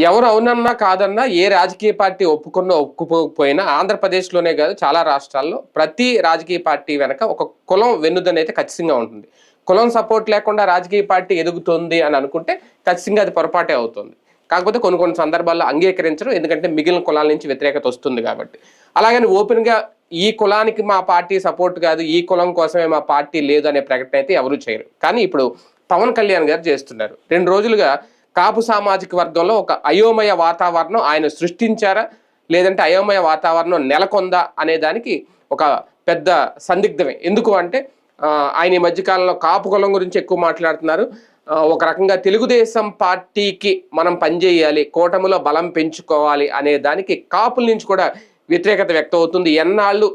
ఎవరు అవునన్నా కాదన్నా ఏ రాజకీయ పార్టీ ఒప్పుకున్నా ఒప్పుకోకపోయినా ఆంధ్రప్రదేశ్లోనే కాదు చాలా రాష్ట్రాల్లో ప్రతి రాజకీయ పార్టీ వెనక ఒక కులం వెన్నుదని అయితే ఖచ్చితంగా ఉంటుంది. కులం సపోర్ట్ లేకుండా రాజకీయ పార్టీ ఎదుగుతుంది అని అనుకుంటే ఖచ్చితంగా అది పొరపాటే అవుతుంది. కాకపోతే కొన్ని కొన్ని సందర్భాల్లో అంగీకరించరు, ఎందుకంటే మిగిలిన కులాల నుంచి వ్యతిరేకత వస్తుంది కాబట్టి. అలాగని ఓపెన్గా ఈ కులానికి మా పార్టీ సపోర్ట్ కాదు, ఈ కులం కోసమే మా పార్టీ లేదు అనే ప్రకటన అయితే ఎవరూ చేయరు. కానీ ఇప్పుడు పవన్ కళ్యాణ్ గారు చేస్తున్నారు. 2 రోజులుగా కాపు సామాజిక వర్గంలో ఒక అయోమయ వాతావరణం ఆయన సృష్టించారా, లేదంటే అయోమయ వాతావరణం నెలకొందా అనే దానికి ఒక పెద్ద సందిగ్ధమే. ఎందుకు అంటే ఆయన ఈ మధ్యకాలంలో కాపు కులం గురించి ఎక్కువ మాట్లాడుతున్నారు. ఒక రకంగా తెలుగుదేశం పార్టీకి మనం పనిచేయాలి, కూటమిలో బలం పెంచుకోవాలి అనే దానికి కాపుల నుంచి కూడా వ్యతిరేకత వ్యక్తం అవుతుంది. ఎన్నాళ్ళు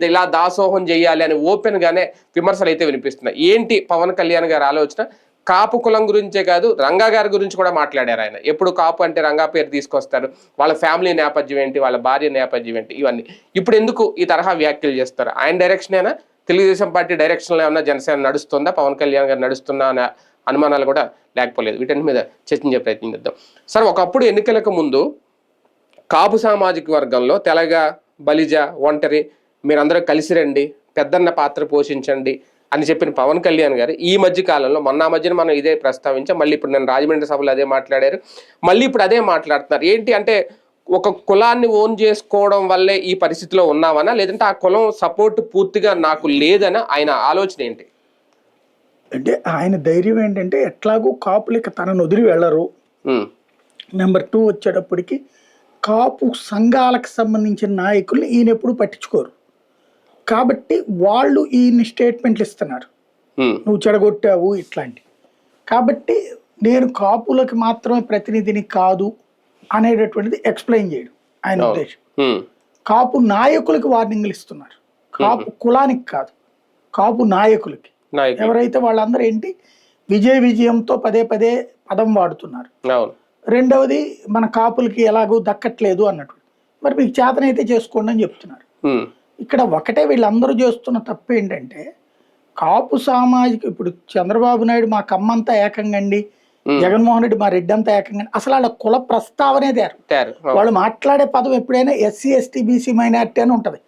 ఇలా దాసోహం చేయాలి అని ఓపెన్గానే విమర్శలు అయితే వినిపిస్తున్నాయి. ఏంటి పవన్ కళ్యాణ్ గారి ఆలోచన? కాపు కులం గురించే కాదు, రంగా గారి గురించి కూడా మాట్లాడారు ఆయన. ఎప్పుడు కాపు అంటే రంగా పేరు తీసుకొస్తారు, వాళ్ళ ఫ్యామిలీ నేపథ్యం ఏంటి, వాళ్ళ భార్య నేపథ్యం ఏంటి, ఇవన్నీ. ఇప్పుడు ఎందుకు ఈ తరహా వ్యాఖ్యలు చేస్తారు? ఆయన డైరెక్షనేనా, తెలుగుదేశం పార్టీ డైరెక్షన్లో ఏమన్నా జనసేన నడుస్తుందా, పవన్ కళ్యాణ్ గారు నడుస్తున్నా అనే అనుమానాలు కూడా లేకపోలేదు. వీటన్నిటి మీద చర్చించే ప్రయత్నం చేద్దాం. సార్, ఒకప్పుడు ఎన్నికలకు ముందు కాపు సామాజిక వర్గంలో తెలగ, బలిజ, ఒంటరి మీరందరూ కలిసి రండి, పెద్దన్న పాత్ర పోషించండి అని చెప్పిన పవన్ కళ్యాణ్ గారు ఈ మధ్య కాలంలో మధ్యన మనం ఇదే ప్రస్తావించాం. మళ్ళీ ఇప్పుడు నేను రాజమండ్రి సభలో అదే మాట్లాడారు, మళ్ళీ ఇప్పుడు అదే మాట్లాడుతున్నారు. ఏంటి అంటే ఒక కులాన్ని ఓన్ చేసుకోవడం వల్లే ఈ పరిస్థితిలో ఉన్నామనా, లేదంటే ఆ కులం సపోర్ట్ పూర్తిగా నాకు లేదనా ఆయన ఆలోచన ఏంటి? అంటే ఆయన ధైర్యం ఏంటంటే ఎట్లాగూ కాపులకి తనను వదిలి వెళ్ళరు. నెంబర్ 2 వచ్చేటప్పటికి కాపు సంఘాలకు సంబంధించిన నాయకుల్ని ఈయన ఎప్పుడు పట్టించుకోరు కాబట్టి వాళ్ళు ఈయన స్టేట్మెంట్లు ఇస్తున్నారు, నువ్వు చెడగొట్టావు ఇట్లాంటి. కాబట్టి నేను కాపులకి మాత్రమే ప్రతినిధిని కాదు అనేటటువంటిది ఎక్స్ప్లెయిన్ చేయడం ఆయన ఉద్దేశం. కాపు నాయకులకి వార్నింగ్లు ఇస్తున్నారు, కాపు కులానికి కాదు, కాపు నాయకులకి. ఎవరైతే వాళ్ళందరూ ఏంటి విజయంతో పదే పదం వాడుతున్నారు. రెండవది మన కాపులకి ఎలాగో దక్కట్లేదు అన్నట్టు, మరి మీకు చేతనైతే చేసుకోండి అని చెప్తున్నారు. ఇక్కడ ఒకటే వీళ్ళందరూ చేస్తున్న తప్పు ఏంటంటే కాపు సామాజిక, ఇప్పుడు చంద్రబాబు నాయుడు మా కమ్మంతా ఏకంగండి, జగన్మోహన్ రెడ్డి మా రెడ్డి అంతా ఏకంగండి, అసలు వాళ్ళ కుల ప్రస్తావనే తేరు. వాళ్ళు మాట్లాడే పదం ఎప్పుడైనా ఎస్సీ ఎస్టీ బీసీ మైనారిటీ అని ఉంటది.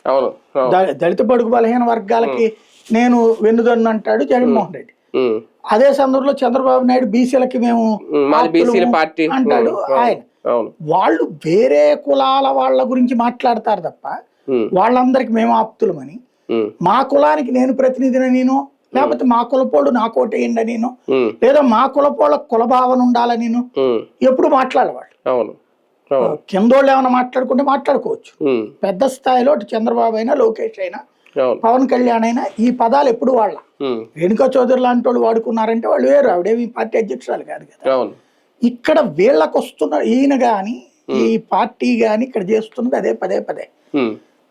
దళిత బడుగు బలహీన వర్గాలకి నేను వెన్నుదన్ను అంటాడు జగన్మోహన్ రెడ్డి. అదే సందర్భంలో చంద్రబాబు నాయుడు బీసీలకి మేము అంటాడు ఆయన. వాళ్ళు వేరే కులాల వాళ్ళ గురించి మాట్లాడతారు తప్ప వాళ్ళందరికి మేము ఆప్తులమని, మా కులానికి నేను ప్రతినిధిని నేను, లేకపోతే మా కులపోడు నా కోటేయండి నేను, లేదా మా కులపోళ్ళ కులభావన ఉండాలని నేను ఎప్పుడు మాట్లాడేవాళ్ళు. కిందోళ్ళు ఏమైనా మాట్లాడుకుంటే మాట్లాడుకోవచ్చు, పెద్ద స్థాయిలో చంద్రబాబు అయినా లోకేష్ అయినా పవన్ కళ్యాణ్ అయినా ఈ పదాలు ఎప్పుడు వాళ్ళ. రేణుకా చౌదరి లాంటి వాళ్ళు వాడుకున్నారంటే వాళ్ళు వేరు, ఆవిడేమి పార్టీ అధ్యక్షురాలు కాదు కదా. ఇక్కడ వీళ్ళకి వస్తున్న ఈయన గాని ఈ పార్టీ గాని ఇక్కడ చేస్తున్నది అదే పదే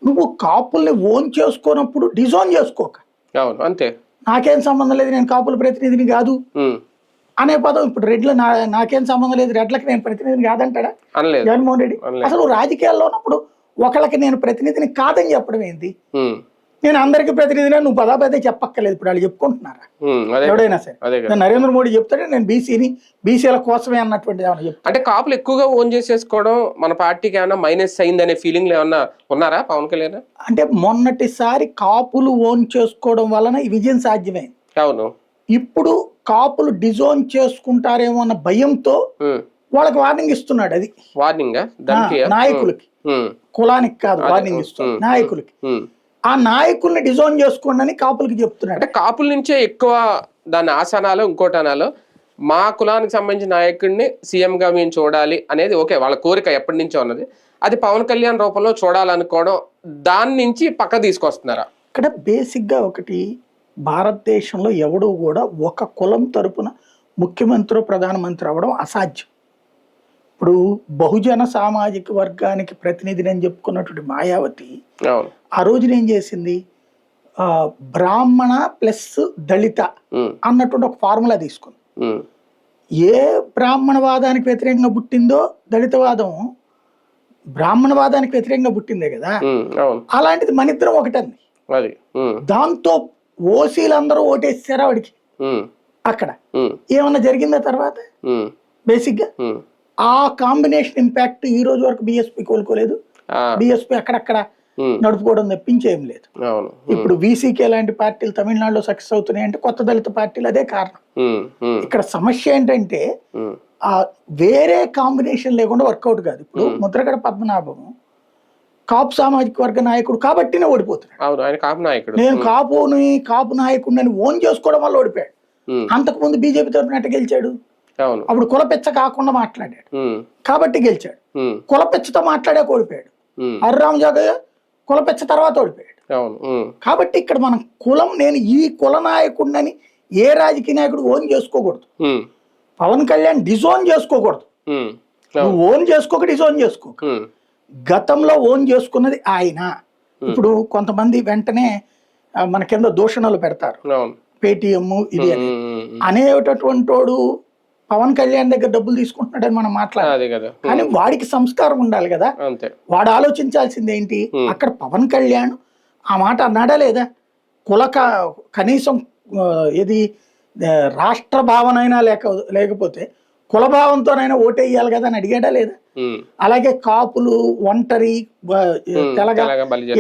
నువ్వు కాపుల్ని ఓన్ చేసుకున్నప్పుడు డిజోన్ చేసుకోక, అంతే నాకేం సంబంధం లేదు నేను కాపుల ప్రతినిధిని కాదు అనే పదం. ఇప్పుడు రెడ్లు నాకేం సంబంధం లేదు రెడ్లకి నేను ప్రతినిధిని కాదంటాడా జగన్మోహన్ రెడ్డి? అసలు రాజకీయాల్లో ఉన్నప్పుడు ఒకళ్ళకి నేను ప్రతినిధిని కాదని చెప్పడం ఏంటి? నేను అందరికి ప్రతినిధిని నువ్వు పదే చెప్పక్కర్లేదు. ఇప్పుడు వాళ్ళు చెప్పుకుంటున్నారా ఎవడైనా సరే, నరేంద్ర మోడీ చెప్తాడే నేను బీసీని, బీసీల కోసమే అన్నటువంటి ఏమన్నా చెప్తా. అంటే కాపులు ఎక్కువగా ఓన్ చేసేసుకోవడం మన పార్టీకి ఏమన్నా మైనస్ అయింది అనే ఫీలింగ్ ఏమన్నా ఉన్నారా పవన్ కళ్యాణ్? అంటే మొన్నటిసారి కాపులు ఓన్ చేసుకోవడం వలన ఈ విజయం సాధ్యమైంది. అవును. ఇప్పుడు కాపులు డిజోన్ చేసుకుంటారేమో అన్న భయంతో వాళ్ళకి వార్నింగ్ ఇస్తున్నాడు. అది వార్నింగ్ నాయకులకి, కులానికి కాదు వార్నింగ్ ఇస్తున్నాడు నాయకులకి. ఆ నాయకుల్ని డిజోన్ చేసుకోండి అని కాపులకి చెప్తున్నాడు. అంటే కాపుల నుంచే ఎక్కువ దాని ఆసనాలు ఇంకోటనాలు మా కులానికి సంబంధించిన నాయకుడిని సీఎంగా మేము చూడాలి అనేది ఓకే, వాళ్ళ కోరిక ఎప్పటి నుంచో ఉన్నది. అది పవన్ కళ్యాణ్ రూపంలో చూడాలనుకోవడం, దాని నుంచి పక్క తీసుకొస్తున్నారా? ఇక్కడ బేసిక్గా ఒకటి, భారతదేశంలో ఎవడు కూడా ఒక కులం తరపున ముఖ్యమంత్రి ప్రధానమంత్రి అవ్వడం అసాధ్యం. ఇప్పుడు బహుజన సామాజిక వర్గానికి ప్రతినిధిని అని చెప్పుకున్నటువంటి మాయావతి ఆ రోజున ఏం చేసింది, బ్రాహ్మణ ప్లస్ దళిత అన్నటువంటి ఒక ఫార్ములా తీసుకుంది. ఏ బ్రాహ్మణవాదానికి వ్యతిరేకంగా పుట్టిందో దళితవాదం బ్రాహ్మణవాదానికి వ్యతిరేకంగా పుట్టిందే కదా. అలాంటిది మన ఇద్దరం ఒకటంది. దాంతో ఓసీలందరూ ఓటేసారా వాడికి. అక్కడ ఏమన్నా జరిగిందా తర్వాత? బేసిక్ గా ఆ కాంబినేషన్ ఇంపాక్ట్ ఈ రోజు వరకు బీఎస్పీ కోలుకోలేదు. బీఎస్పీ అక్కడక్కడ నడుపుకోవడం తప్పించి ఏం లేదు. ఇప్పుడు వీసీకే లాంటి పార్టీలు తమిళనాడులో సక్సెస్ అవుతున్నాయి అంటే కొత్త దళిత పార్టీలు అదే కారణం. ఇక్కడ సమస్య ఏంటంటే వేరే కాంబినేషన్ లేకుండా వర్కౌట్ కాదు. ఇప్పుడు ముద్రగడ పద్మనాభం కాపు సామాజిక వర్గ నాయకుడు కాబట్టినే ఓడిపోతున్నాడు. నేను కాపు నాయకుడిని ఓన్ చేసుకోవడం వల్ల ఓడిపోయాడు. అంతకుముందు బీజేపీ తరఫున ఎట్ట గెలిచాడు? అప్పుడు కులపెచ్చ కాకుండా మాట్లాడాడు కాబట్టి గెలిచాడు. కులపెచ్చతో మాట్లాడాక ఓడిపోయాడు. హరిరామ్ జోగయ్య కులపెచ్చ తర్వాత ఓడిపోయాడు. కాబట్టి ఇక్కడ మనం నేను ఈ కుల నాయకుడిని ఏ రాజకీయ నాయకుడు ఓన్ చేసుకోకూడదు. పవన్ కళ్యాణ్ డిజోన్ చేసుకోకూడదు. నువ్వు ఓన్ చేసుకోక డిజోన్ చేసుకోక. గతంలో ఓన్ చేసుకున్నది ఆయన. ఇప్పుడు కొంతమంది వెంటనే మన కింద దూషణలు పెడతారు, పేటిఎం ఇది అనేటటువంటి వాడు పవన్ కళ్యాణ్ దగ్గర డబ్బులు తీసుకుంటున్నాడని మనం మాట్లాడాలి కదా. కానీ వాడికి సంస్కారం ఉండాలి కదా. వాడు ఆలోచించాల్సింది ఏంటి? అక్కడ పవన్ కళ్యాణ్ ఆ మాట అన్నాడా లేదా? కనీసం ఏది రాష్ట్ర భావనైనా లేకపోతే కుల భావంతోనైనా ఓటేయాలి కదా అని అడిగాడా లేదా? అలాగే కాపులు, ఒంటరి, తెలగ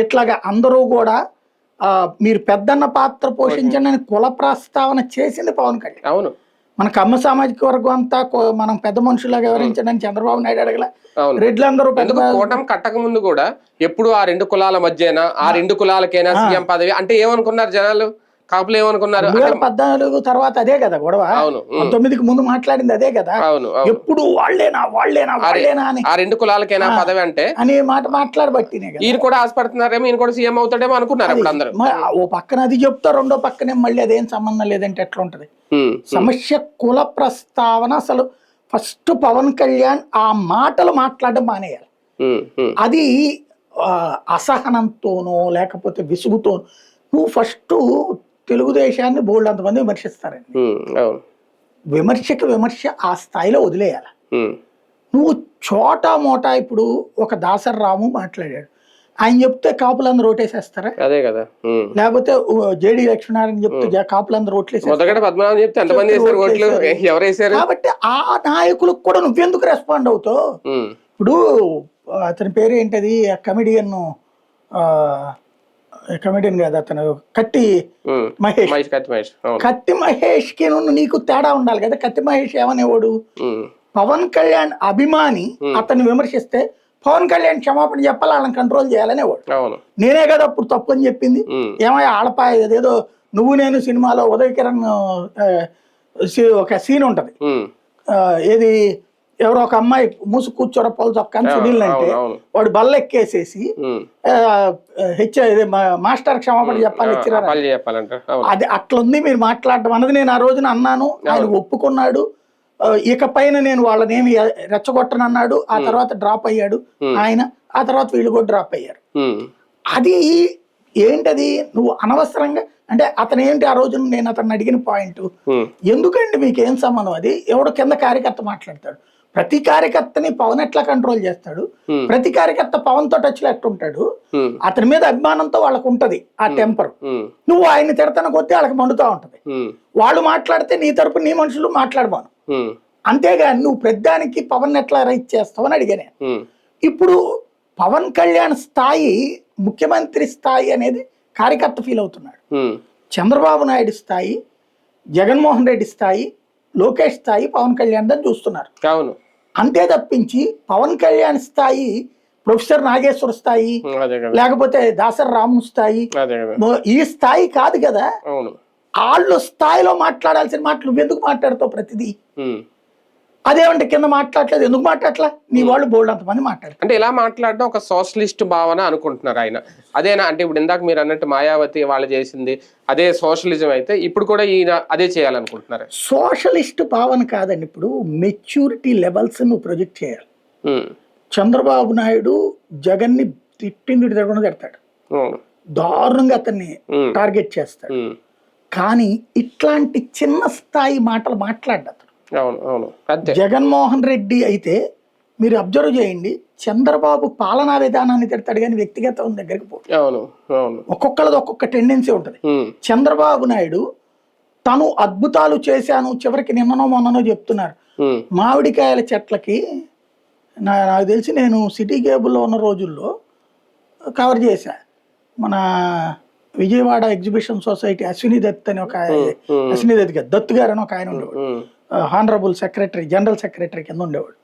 ఇట్లాగా అందరూ కూడా మీరు పెద్దన్న పాత్ర పోషించండి అని కుల ప్రస్తావన చేసింది పవన్ కళ్యాణ్. అవును, మన కమ్మ సామాజిక వర్గం అంతా మనం పెద్ద మనుషులాగా వివరించండి చంద్రబాబు నాయుడు అడగల. రెడ్లందరూ కూటమి కట్టక ముందు కూడా ఎప్పుడు ఆ రెండు కులాల మధ్యనా, ఆ రెండు కులాలకైనా సీఎం పదవి అంటే ఏమనుకున్నారు జనాలు? కాపులు ఏమనుకున్నారు? 2014 తర్వాత అదే కదా గొడవ. 19కి ముందు మాట్లాడింది అదే కదా. ఎప్పుడు వాళ్ళేనా అని ఆ రెండు కులాలకైనా పదవి అంటే అనే మాట మాట్లాడబట్టినే కదా. ఈయన కూడా ఆశపడుతున్నారేమో, ఈయన కూడా సీఎం అవుతాడేమో అనుకున్నారు అప్పుడు అందరూ. ఓ పక్కన అది చెప్తా, రెండో పక్కనే మళ్ళీ అదేం సంబంధం లేదంటే ఎట్లా ఉంటది సమస్య? కుల ప్రస్తావన అసలు ఫస్ట్ పవన్ కళ్యాణ్ ఆ మాటలు మాట్లాడడం మానేయాలి. అది అసహనంతోనో లేకపోతే విసుగుతోనో. నువ్వు ఫస్ట్ తెలుగుదేశాన్ని బోల్డ్ అంతమంది విమర్శిస్తారండి. విమర్శ ఆ స్థాయిలో వదిలేయాలి. నువ్వు చోటా మోటా ఇప్పుడు ఒక దాసరి రాము మాట్లాడాడు, ఆయన చెప్తే కాపులందరూ ఓటేసేస్తారా? అదే కదా. లేకపోతే జేడి లక్ష్మీనారాయణ చెప్తే కాపులందరూ ఓట్లేసేస్తారు. కాబట్టి ఆ నాయకులకు కూడా నువ్వెందుకు రెస్పాండ్ అవుతావు? ఇప్పుడు అతని పేరు ఏంటది, కమెడియన్ కాదు అతను, కత్తి మహేష్ కి నీకు తేడా ఉండాలి కదా. కత్తి మహేష్ ఏమనేవాడు? పవన్ కళ్యాణ్ అభిమాని అతన్ని విమర్శిస్తే పవన్ కళ్యాణ్ క్షమాపణ చెప్పాలి, వాళ్ళని కంట్రోల్ చేయాలనేవాడు. నేనే కదా అప్పుడు తప్పు అని చెప్పింది. ఏమయ్య ఆడపాయ ఏదో నువ్వు నేను సినిమాలో ఉదయ్ కిరణ్ ఒక సీన్ ఉంటది, ఏది ఎవరో ఒక అమ్మాయి మూసు కూర్చోర పొల చొక్కాని సునీల్ అంటే వాడు బల్లెక్కేసేసి మాస్టర్ క్షమాపణ చెప్పాలి అది అట్లుంది మీరు మాట్లాడడం అన్నది. నేను ఆ రోజున అన్నాను, ఆయన ఒప్పుకున్నాడు. ఇకపైన నేను వాళ్ళనేమి రెచ్చగొట్టనన్నాడు. ఆ తర్వాత డ్రాప్ అయ్యాడు ఆయన, ఆ తర్వాత వీళ్ళు కూడా డ్రాప్ అయ్యారు. అది ఏంటది? నువ్వు అనవసరంగా అంటే అతను ఏంటి ఆ రోజున నేను అతన్ని అడిగిన పాయింట్, ఎందుకండి మీకేం సంబంధం? అది ఎవడో కింద కార్యకర్త మాట్లాడతాడు, ప్రతి కార్యకర్తని పవన్ ఎట్లా కంట్రోల్ చేస్తాడు? ప్రతి కార్యకర్త పవన్ తో టచ్ లో ఎట్టుంటాడు? అతని మీద అభిమానంతో వాళ్ళకు ఉంటది ఆ టెంపర్. నువ్వు ఆయన్ని తిడతాను కొద్దీ వాళ్ళకి మండుతా ఉంటది. వాళ్ళు మాట్లాడితే నీ తరపు నీ మనుషులు మాట్లాడబాను, అంతేగాని నువ్వు ప్రతిదానికి పవన్ ఎట్లా రైట్ చేస్తావు అని అడిగానే. ఇప్పుడు పవన్ కళ్యాణ్ స్థాయి, ముఖ్యమంత్రి స్థాయి అనేది కార్యకర్త ఫీల్ అవుతున్నాడు. చంద్రబాబు నాయుడు స్థాయి, జగన్మోహన్ రెడ్డి స్థాయి, లోకేష్ స్థాయి పవన్ కళ్యాణ్ అని చూస్తున్నారు. అంతే తప్పించి పవన్ కళ్యాణ్ స్థాయి ప్రొఫెసర్ నాగేశ్వర స్థాయి లేకపోతే దాసరి రాము స్థాయి ఈ స్థాయి కాదు కదా. వాళ్ళు స్థాయిలో మాట్లాడాల్సిన మాటలు నువ్వెందుకు మాట్లాడతావు ప్రతిదీ? అదేమంటే కింద మాట్లాడలేదు, ఎందుకు మాట్లాడలా? నీ వాళ్ళు బోల్డ్ అంతమంది మాట్లాడారు. అంటే ఇలా మాట్లాడడం ఒక సోషలిస్ట్ భావన అనుకుంటున్నారు ఆయన. అదేనా? అంటే ఇప్పుడు ఇందాక మీరు అన్నట్టు మాయావతి వాళ్ళు చేసింది అదే సోషలిజం అయితే ఇప్పుడు కూడా ఈయన అదే చేయాలనుకుంటున్నారు. సోషలిస్ట్ భావన కాదండి, ఇప్పుడు మెచ్యూరిటీ లెవెల్స్ నువ్వు ప్రొజెక్ట్ చేయాలి. చంద్రబాబు నాయుడు జగన్ ని తిట్టకుండా తిడతాడు, దారుణంగా అతన్ని టార్గెట్ చేస్తాడు. కానీ ఇట్లాంటి చిన్న స్థాయి మాటలు మాట్లాడ్డాడు. జగన్మోహన్ రెడ్డి అయితే మీరు అబ్జర్వ్ చేయండి, చంద్రబాబు పాలనా విధానాన్ని తిడతాడు కానీ వ్యక్తిగతం దగ్గరికి పోతాడు. ఒక్కొక్కళ్ళది ఒక్కొక్క టెండెన్సీ ఉంటది. చంద్రబాబు నాయుడు తను అద్భుతాలు చేశాను, చివరికి నిన్ననో మొన్ననో చెప్తున్నారు, మామిడికాయల చెట్లకి నాకు తెలిసి నేను సిటీ కేబుల్లో ఉన్న రోజుల్లో కవర్ చేశా. మన విజయవాడ ఎగ్జిబిషన్ సొసైటీ అశ్విని దత్ అని ఒక అశ్విని దత్ గారు, దత్తు గారు అని ఒక ఆయన ఉండేవాడు, హానరబుల్ సెక్రటరీ, జనరల్ సెక్రటరీ కింద ఉండేవాడు.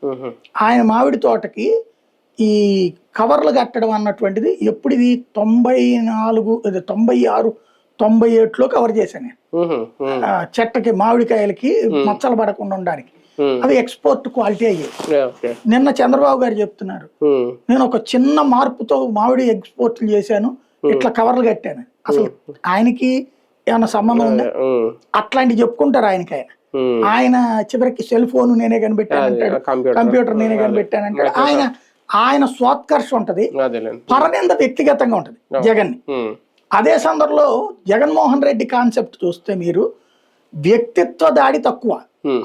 ఆయన మామిడి తోటకి ఈ కవర్లు కట్టడం అన్నటువంటిది ఎప్పుడు ఇది 94, 96, 97లో కవర్ చేశాను నేను. చెట్టకి మామిడికాయలకి మచ్చలు పడకుండా ఉండడానికి అవి ఎక్స్పోర్ట్ క్వాలిటీ అయ్యాయి. నిన్న చంద్రబాబు గారు చెప్తున్నారు, నేను ఒక చిన్న మార్పుతో మామిడి ఎక్స్పోర్ట్లు చేశాను, ఇట్లా కవర్లు కట్టాను. అసలు ఆయనకి ఏమన్నా సంబంధం ఉందా? అట్లాంటివి చెప్పుకుంటారు ఆయనకి. ఆయన చివరికి సెల్ ఫోన్ నేనే కనిపెట్టానంటాడు, కంప్యూటర్ నేనే కనిపెట్టానంటాడు. ఆయన స్వాత్కర్ష ఉంటది, పరనింద వ్యక్తిగతంగా ఉంటది జగన్. అదే సందర్భంలో జగన్మోహన్ రెడ్డి కాన్సెప్ట్ చూస్తే మీరు వ్యక్తిత్వ దాడి తక్కువ.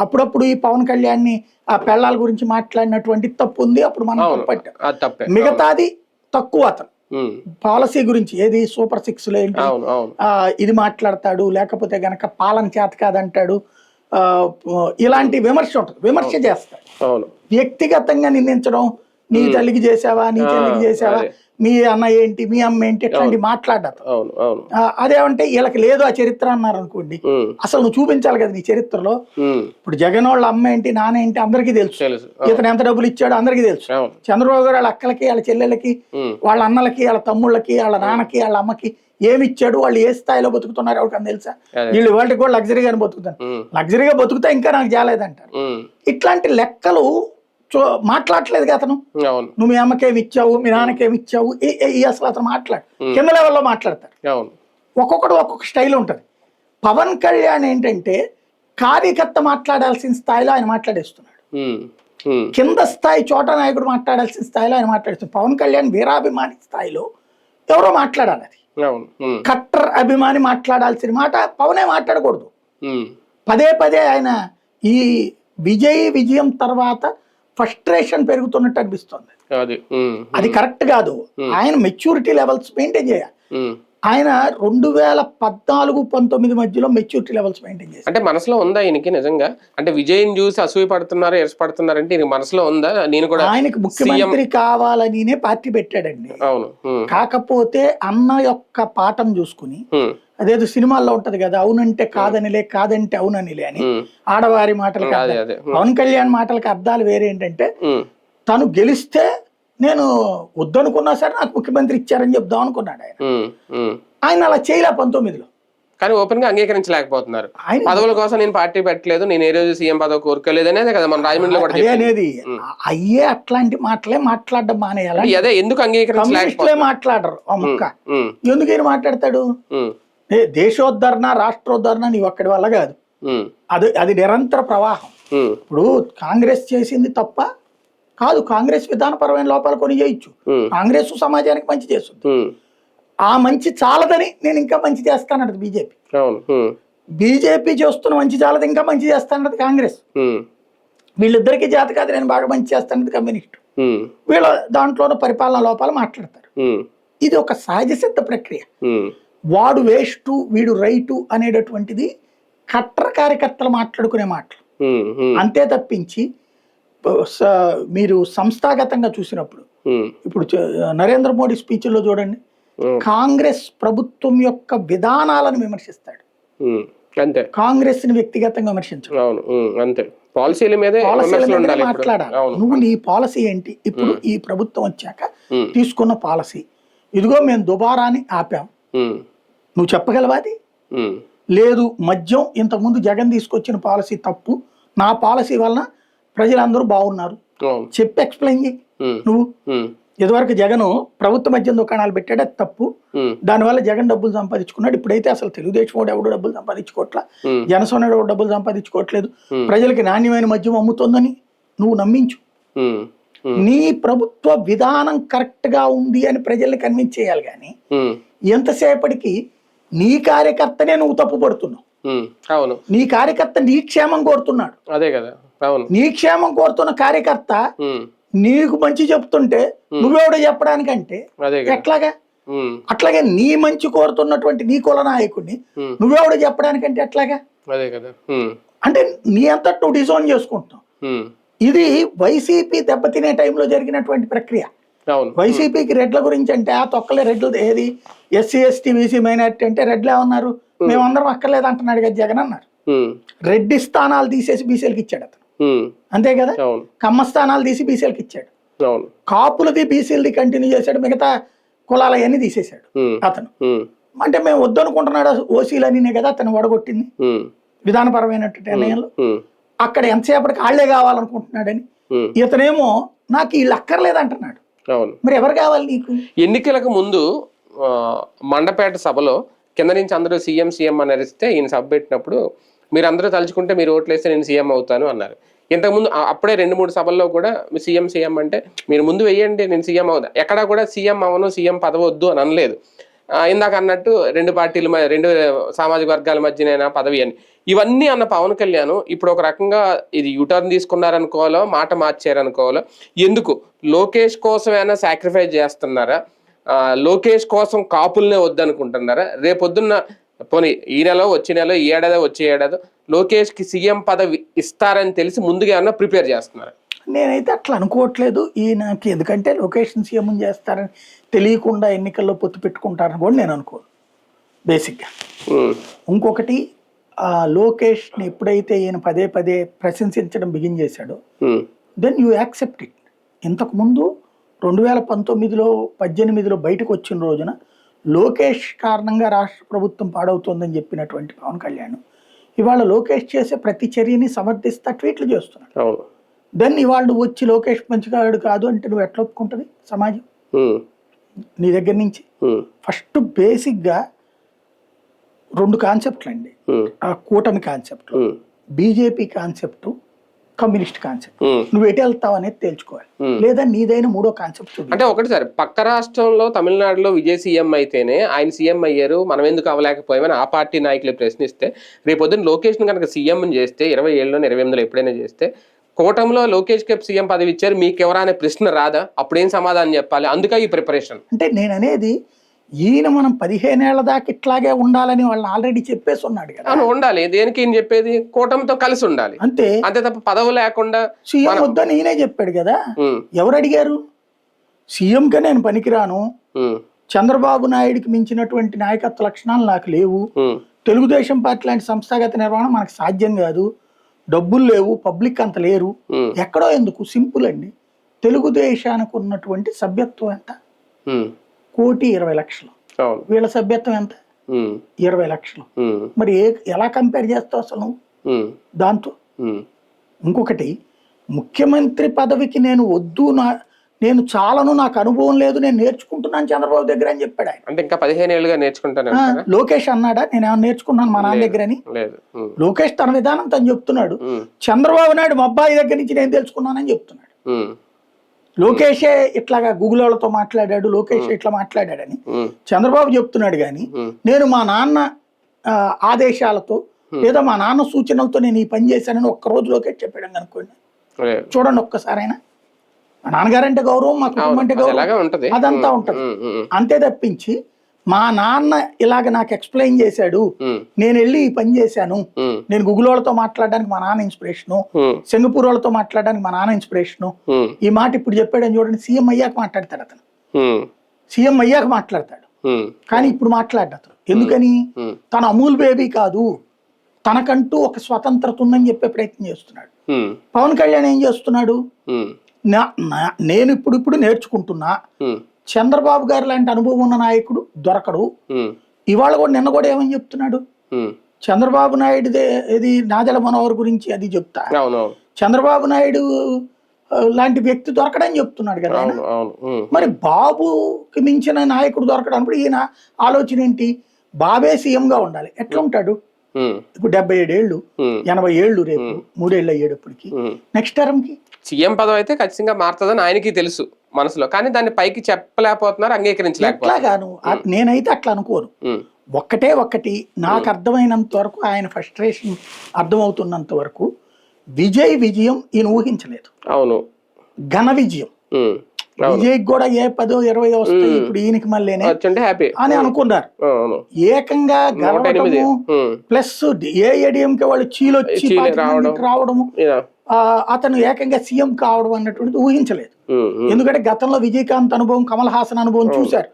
అప్పుడప్పుడు ఈ పవన్ కళ్యాణ్ ని ఆ పెళ్ళాల గురించి మాట్లాడినటువంటి తప్పు ఉంది, అప్పుడు మనం పట్టాం. మిగతాది తక్కువ. అతను పాలసీ గురించి ఏది సూపర్ 6 లో ఏంటి ఇది మాట్లాడతాడు, లేకపోతే గనక పాలన చేత కాదంటాడు, ఇలాంటి విమర్శ ఉంటుంది, విమర్శ చేస్తాడు. వ్యక్తిగతంగా నిందించడం, నీ తల్లికి చేసావా, నీ చెల్లికి చేసావా, మీ అన్న ఏంటి, మీ అమ్మ ఏంటి, ఇట్లాంటి మాట్లాడదు. అదేమంటే వీళ్ళకి లేదు ఆ చరిత్ర అన్నారు అనుకోండి, అసలు నువ్వు చూపించాలి కదా నీ చరిత్రలో. ఇప్పుడు జగన్ వాళ్ళ అమ్మ ఏంటి, నాన్న ఏంటి అందరికీ తెలుసు, ఇతను ఎంత డబ్బులు ఇచ్చాడో అందరికీ తెలుసు. చంద్రబాబు గారు వాళ్ళ అక్కలకి, వాళ్ళ చెల్లెలకి, వాళ్ళ అన్నలకి, వాళ్ళ తమ్ముళ్ళకి, వాళ్ళ నాన్నకి, వాళ్ళ అమ్మకి ఏమి ఇచ్చాడు, వాళ్ళు ఏ స్థాయిలో బతుకుతున్నారు ఎవరికని తెలుసా? వీళ్ళు వాళ్ళకి కూడా లగ్జరీగానే బతుకుతారు, లగ్జరీగా బతుకుతా ఇంకా నాకు జాలేదంటారు. ఇట్లాంటి లెక్కలు మాట్లాడలేదు కదా అతను. నువ్వు మీ అమ్మకేమి ఇచ్చావు, మీ నాన్నకేమి ఇచ్చావు, అసలు అతను మాట్లాడు, కింద లెవెల్లో మాట్లాడతారు. ఒక్కొక్కడు ఒక్కొక్క స్టైల్ ఉంటుంది. పవన్ కళ్యాణ్ ఏంటంటే కార్యకర్త మాట్లాడాల్సిన స్థాయిలో ఆయన మాట్లాడేస్తున్నాడు, కింద స్థాయి చోట నాయకుడు మాట్లాడాల్సిన స్థాయిలో ఆయన మాట్లాడేస్తున్నాడు. పవన్ కళ్యాణ్ వీరాభిమాని స్థాయిలో ఎవరో మాట్లాడాలి, అది కట్టర్ అభిమాని మాట్లాడాల్సిన మాట పవనే మాట్లాడకూడదు. పదే పదే ఆయన ఈ విజయం తర్వాత ఫ్రస్ట్రేషన్ పెరుగుతున్నట్టు అనిపిస్తుంది. అది కరెక్ట్ కాదు. ఆయన మెచ్యూరిటీ లెవెల్స్ మెయింటైన్ చేయాలి. ఆయన 2014-19 మధ్యలో మెచ్యూరిటీ లెవెల్స్ మెయింటైన్ చేయాలి. అంటే మనసులో ఉందా ఈయనకి నిజంగా? అంటే విజయం చూసి అసూయ పడుతున్నారు, ఎరసపడుతున్నారంటే ఈయన మనసులో ఉందా? నేను కూడా ఆయనకి ముఖ్యమంత్రి కావాలనినే పార్టీ పెట్టాడండి. అవును. కాకపోతే అన్న యొక్క పాఠం చూసుకుని, అదేదో సినిమాల్లో ఉంటది కదా, అవునంటే కాదనిలే, కాదంటే అవుననిలే అని, ఆడవారి మాటలకు పవన్ కళ్యాణ్ మాటలకు అర్థాలు వేరే. ఏంటంటే తను గెలిస్తే నేను వద్దనుకున్నా సరే నాకు ముఖ్యమంత్రి ఇచ్చారని చెప్దాం అనుకున్నాడు ఆయన. ఆయన అలా చేయలే 19లో. కానీ ఓపెన్ గా అంగీకరించలేకపోతున్నారు. పదవుల కోసం నేను పార్టీ పెట్టలేదు, నేను ఏ రోజు సీఎం పదవి కోరుకోలేదు అనేది కదా మన రాజమండ్రిలో కూడా అనేది. అయ్యే అట్లాంటి మాటలే మాట్లాడడం మానేయాలి. అదే ఎందుకు అంగీకరించలే మాట్లాడరు. ఆ ముక్క ఎందుకు ఈయన మాట్లాడతాడు? దేశోద్ధరణ, రాష్ట్రోద్ధరణ నీ ఒక్కడి వల్ల కాదు, అది నిరంతర ప్రవాహం. ఇప్పుడు కాంగ్రెస్ చేసింది తప్ప కాదు, కాంగ్రెస్ విధానపరమైన లోపాలు కొని చేయొచ్చు, కాంగ్రెస్ సమాజానికి మంచి చేస్తుంది. ఆ మంచి చాలదని నేను ఇంకా మంచి చేస్తానన్నది బీజేపీ. బీజేపీ చేస్తున్న మంచి చాలదు, ఇంకా మంచి చేస్తానన్నది కాంగ్రెస్. వీళ్ళిద్దరికీ చేత కాదు నేను బాగా మంచి చేస్తానన్నది కమ్యూనిస్టు. వీళ్ళ దాంట్లోనూ పరిపాలనా లోపాలు మాట్లాడతారు. ఇది ఒక సహజ సిద్ధ ప్రక్రియ. వాడు వేస్టు, వీడు రైటు అనేటటువంటిది కట్టర్ కార్యకర్తలు మాట్లాడుకునే మాటలు అంతే తప్పించి, మీరు సంస్థాగతంగా చూసినప్పుడు ఇప్పుడు నరేంద్ర మోడీ స్పీచ్లో చూడండి, కాంగ్రెస్ ప్రభుత్వం యొక్క విధానాలను విమర్శిస్తాడు, కాంగ్రెస్ ని వ్యక్తిగతంగా విమర్శించాడు. పాలసీల మీద మాట్లాడాలి. నువ్వు నీ పాలసీ ఏంటి? ఇప్పుడు ఈ ప్రభుత్వం వచ్చాక తీసుకున్న పాలసీ ఇదిగో, మేము దుబారాని ఆపాం, నువ్వు చెప్పగలవా? అది లేదు. మద్యం ఇంతకుముందు జగన్ తీసుకొచ్చిన పాలసీ తప్పు, నా పాలసీ వలన ప్రజలందరూ బాగున్నారు చెప్పి ఎక్స్ప్లెయిన్ చేయి. నువ్వు ఇదివరకు జగన్ ప్రభుత్వ మద్యం దుకాణాలు పెట్టాడు, అది తప్పు, దానివల్ల జగన్ డబ్బులు సంపాదించుకున్నాడు. ఇప్పుడైతే అసలు తెలుగుదేశం వాడు ఎవడు డబ్బులు సంపాదించుకోవట్లా, జనసేన ఎవడు డబ్బులు సంపాదించుకోవట్లేదు, ప్రజలకి నాణ్యమైన మద్యం అమ్ముతోందని నువ్వు నమ్మించు. నీ ప్రభుత్వ విధానం కరెక్ట్ గా ఉంది అని ప్రజల్ని కన్విన్స్ చేయాలి. కానీ ఎంతసేపటికి నీ కార్యకర్తనే నువ్వు తప్పు పడుతున్నావు. నీ కార్యకర్త నీ క్షేమం కోరుతున్నాడు. అదే కదా, నీ క్షేమం కోరుతున్న కార్యకర్త నీకు మంచి చెప్తుంటే నువ్వెవడో చెప్పడానికంటే ఎట్లాగా? అట్లాగే నీ మంచి కోరుతున్నటువంటి నీ కుల నాయకుడిని నువ్వెవడో చెప్పడానికంటే ఎట్లాగా? అంటే నీ అంతటి నువ్వు డిజోన్ చేసుకుంటున్నావు. ఇది వైసీపీ దెబ్బతినే టైంలో జరిగినటువంటి ప్రక్రియ. అవును. వైసీపీకి రెడ్ల గురించి అంటే ఆ తొక్కలే రెడ్లు ఏది ఎస్సీ ఎస్టీ బీసీ మైనారిటీ అంటే రెడ్లు ఏమన్నారు, మేమందరం అక్కర్లేదు అంటున్నాడు కదా జగన్ అన్నారు. రెడ్డి స్థానాలు తీసేసి బీసీలకు ఇచ్చాడు అతను, అంతే కదా. కమ్మ స్థానాలు తీసి బీసీలకు ఇచ్చాడు, కాపులది బీసీలది కంటిన్యూ చేశాడు, మిగతా కులాలయన్ని తీసేశాడు అతను. అంటే మేము వద్దనుకుంటున్నాడు ఓసీలనినే కదా అతను ఓడగొట్టింది విధానపరమైనటువంటి నిర్ణయంలో. అక్కడ ఎంతసేపటికి వాళ్లే కావాలనుకుంటున్నాడని, ఇతనేమో నాకు వీళ్ళు అక్కర్లేదు అంటున్నాడు. మరి ఎవరు కావాలి నీకు? ఎన్నికలకు ముందు మండపేట సభలో కింద నుంచి అందరూ సీఎం సీఎం అని అరిస్తే ఈయన సభ పెట్టినప్పుడు మీరు అందరూ తలుచుకుంటే మీరు ఓట్లేస్తే నేను సీఎం అవుతాను అన్నారు. ఇంతకుముందు అప్పుడే 2-3 సభల్లో కూడా సీఎం సీఎం అంటే మీరు ముందు వెయ్యండి నేను సీఎం అవుతాను, ఎక్కడా కూడా సీఎం అవను సీఎం పదవద్దు అని అనలేదు. ఇందాక అన్నట్టు 2 పార్టీల 2 సామాజిక వర్గాల మధ్యనైనా పదవి అని ఇవన్నీ అన్న పవన్ కళ్యాణ్ ఇప్పుడు ఒక రకంగా ఇది యూటర్న్ తీసుకున్నారనుకోవాలో మాట మార్చారనుకోవాలో, ఎందుకు లోకేష్ కోసమైనా సాక్రిఫైస్ చేస్తున్నారా, లోకేష్ కోసం కాపుల్నే వద్దనుకుంటున్నారా, రేపొద్దున్న పోనీ ఈ నెల వచ్చే నెల ఈ ఏడాది వచ్చే ఏడాది లోకేష్కి సీఎం పదవి ఇస్తారని తెలిసి ముందుగా ఏమన్నా ప్రిపేర్ చేస్తున్నారా? నేనైతే అట్లా అనుకోవట్లేదు ఈయనకి, ఎందుకంటే లొకేషన్ సీఎం చేస్తారని తెలియకుండా ఎన్నికల్లో పొత్తు పెట్టుకుంటారని కూడా నేను అనుకోను బేసిక్గా. ఇంకొకటి లోకేష్ని ఎప్పుడైతే ఈయన పదే పదే ప్రశంసించడం బిగిన్ చేశాడో దెన్ యూ యాక్సెప్ట్ ఇట్. ఇంతకుముందు 2019లో 18లో బయటకు వచ్చిన రోజున లోకేష్ కారణంగా రాష్ట్ర ప్రభుత్వం పాడవుతోందని చెప్పినటువంటి పవన్ కళ్యాణ్ ఇవాళ లోకేష్ చేసే ప్రతి చర్యని సమర్థిస్తా ట్వీట్లు చేస్తున్నాడు. దెన్ ఇవాళ నువ్వు వచ్చి లోకేష్ మంచిగా కాదు అంటే నువ్వు ఎట్లా ఒప్పుకుంటుంది సమాజం నీ దగ్గర నుంచి? ఫస్ట్ బేసిక్గా 2 కాన్సెప్ట్లు అండి, ఆ కూటమి concept, BJP concept, communist concept. నువ్వు ఎటు వెళ్తావు అనేది తేల్చుకోవాలి, లేదా నీదైన 3వ కాన్సెప్ట్. అంటే ఒకటి సార్, పక్క రాష్ట్రంలో తమిళనాడులో విజయ్ సీఎం అయితేనే ఆయన సీఎం అయ్యారు మనం ఎందుకు అవ్వలేకపోయామని ఆ పార్టీ నాయకులు ప్రశ్నిస్తే, రేపొద్దున లోకేష్ కనుక సీఎం చేస్తే 27లో 28లో ఎప్పుడైనా చేస్తే కూటమిలో లోకేష్ కి సీఎం పదవి ఇచ్చారు మీకెవరా అనే ప్రశ్న రాదా? అప్పుడేం సమాధానం చెప్పాలి? అందుకే ఈ ప్రిపరేషన్. అంటే నేను అనేది ఈయన మనం 15 ఏళ్ల దాకా ఇట్లాగే ఉండాలని వాళ్ళని ఆల్రెడీ చెప్పేసి ఉన్నాడు కదా. ఉండాలి, దేనికి ఈయన చెప్పేది కూటమితో కలిసి ఉండాలి అంతే, అంతే తప్ప పదవి లేకుండా సీఎం వద్దని ఈయనే చెప్పాడు కదా. ఎవరు అడిగారు? సీఎంగా నేను పనికిరాను, చంద్రబాబు నాయుడికి మించినటువంటి నాయకత్వ లక్షణాలు నాకు లేవు, తెలుగుదేశం పార్టీ లాంటి సంస్థాగత నిర్వహణ మనకు సాధ్యం కాదు, డబ్బులు లేవు, పబ్లిక్ అంత లేరు, ఎక్కడో ఎందుకు? సింపుల్ అండి, తెలుగుదేశానికి ఉన్నటువంటి సభ్యత్వం ఎంత? 1,20,00,000. వీళ్ళ సభ్యత్వం ఎంత? 20,00,000. మరి ఎలా కంపేర్ చేస్తావు అసలు దాంతో? ఇంకొకటి, ముఖ్యమంత్రి పదవికి నేను వద్దు, నేను చాలను, నాకు అనుభవం లేదు, నేను నేర్చుకుంటున్నాను చంద్రబాబు దగ్గర అని చెప్పాడు ఆయన. అంటే ఇంకా 15 ఏళ్ళుగా నేర్చుకుంటాను. లోకేష్ అన్నాడా నేను ఏమైనా నేర్చుకున్నాను మా నాన్న దగ్గర అని? లోకేష్ తన విధానం తను చెప్తున్నాడు. చంద్రబాబు నాయుడు మా అబ్బాయి దగ్గర నుంచి నేను తెలుసుకున్నానని చెప్తున్నాడు. లోకేషే ఇట్లాగా గూగుల్ వాళ్ళతో మాట్లాడాడు, లోకేష్ ఇట్లా మాట్లాడాడని చంద్రబాబు చెప్తున్నాడు. కానీ నేను మా నాన్న ఆదేశాలతో లేదా మా నాన్న సూచనలతో నేను ఈ పని చేశానని ఒక్కరోజు లోకేష్ చెప్పాడు అనుకోండి, చూడండి ఒక్కసారైనా. మా నాన్నగారంటే గౌరవం, మా కుటుంబం అంటే గౌరవం, అదంతా ఉంటది. అంతే తప్పించి మా నాన్న ఇలాగ నాకు ఎక్స్ప్లెయిన్ చేశాడు, నేను వెళ్ళి ఈ పని చేశాను, నేను గూగుల్ వాళ్ళతో మాట్లాడడానికి మా నాన్న ఇన్స్పిరేషను, సింగపూర్ వాళ్ళతో మాట్లాడడానికి మా నాన్న ఇన్స్పిరేషను, ఈ మాట ఇప్పుడు చెప్పాడని చూడండి. సీఎం అయ్యాక మాట్లాడతాడు అతను, సీఎం అయ్యాక మాట్లాడతాడు, కానీ ఇప్పుడు మాట్లాడ్డా అతను. ఎందుకని? తన అమూల్ బేబీ కాదు, తనకంటూ ఒక స్వతంత్రత ఉందని చెప్పే ప్రయత్నం చేస్తున్నాడు. పవన్ కళ్యాణ్ ఏం చేస్తున్నాడు? నేను ఇప్పుడు నేర్చుకుంటున్నా, చంద్రబాబు గారు లాంటి అనుభవం ఉన్న నాయకుడు దొరకడు. ఇవాళ కూడా నిన్న కూడా ఏమని చెప్తున్నాడు? చంద్రబాబు నాయుడు ఇది నాదెళ్ల మనోహర్ గురించి అది చెప్తా, చంద్రబాబు నాయుడు లాంటి వ్యక్తి దొరకడని చెప్తున్నాడు కదా. మరి బాబుకి మించిన నాయకుడు దొరకడం ఈయన ఆలోచన ఏంటి? బాబే సీఎంగా ఉండాలి. ఎట్లా ఉంటాడు? ఇప్పుడు 77 ఏళ్ళు 80 ఏళ్ళు, రేపు 3 ఏళ్ళు అయ్యేటప్పటికి నెక్స్ట్ టర్మ్ కి సీఎం పదవి అయితే ఖచ్చితంగా మారుతుందని ఆయనకి తెలుసు మనసులో, కానీ దాన్ని పైకి చెప్పలేకపోతున్నారు, అంగీకరించలేకపోతున్నారు. నేనైతే అట్లా అనుకోను. ఒక్కటి నాకు అర్థమైనంత వరకు, ఆయన ఫ్రస్ట్రేషన్ అర్థమవుతున్నంత వరకు విజయం ఈయన ఊహించలేదు. అవును, ఘన విజయం. విజయ్కి కూడా ఏ 10, 20 వస్తాయి, ఇప్పుడు ఈయనకి మళ్ళీ అని అనుకున్నారు. ఏకంగా గెలవడము ప్లస్ ఏఐఏడీఎంకే వాళ్ళు చీలొచ్చి రావడము, అతను ఏకంగా సీఎం కావడం అన్నటువంటిది ఊహించలేదు. ఎందుకంటే గతంలో విజయకాంత్ అనుభవం, కమల్ హాసన్ అనుభవం చూశారు.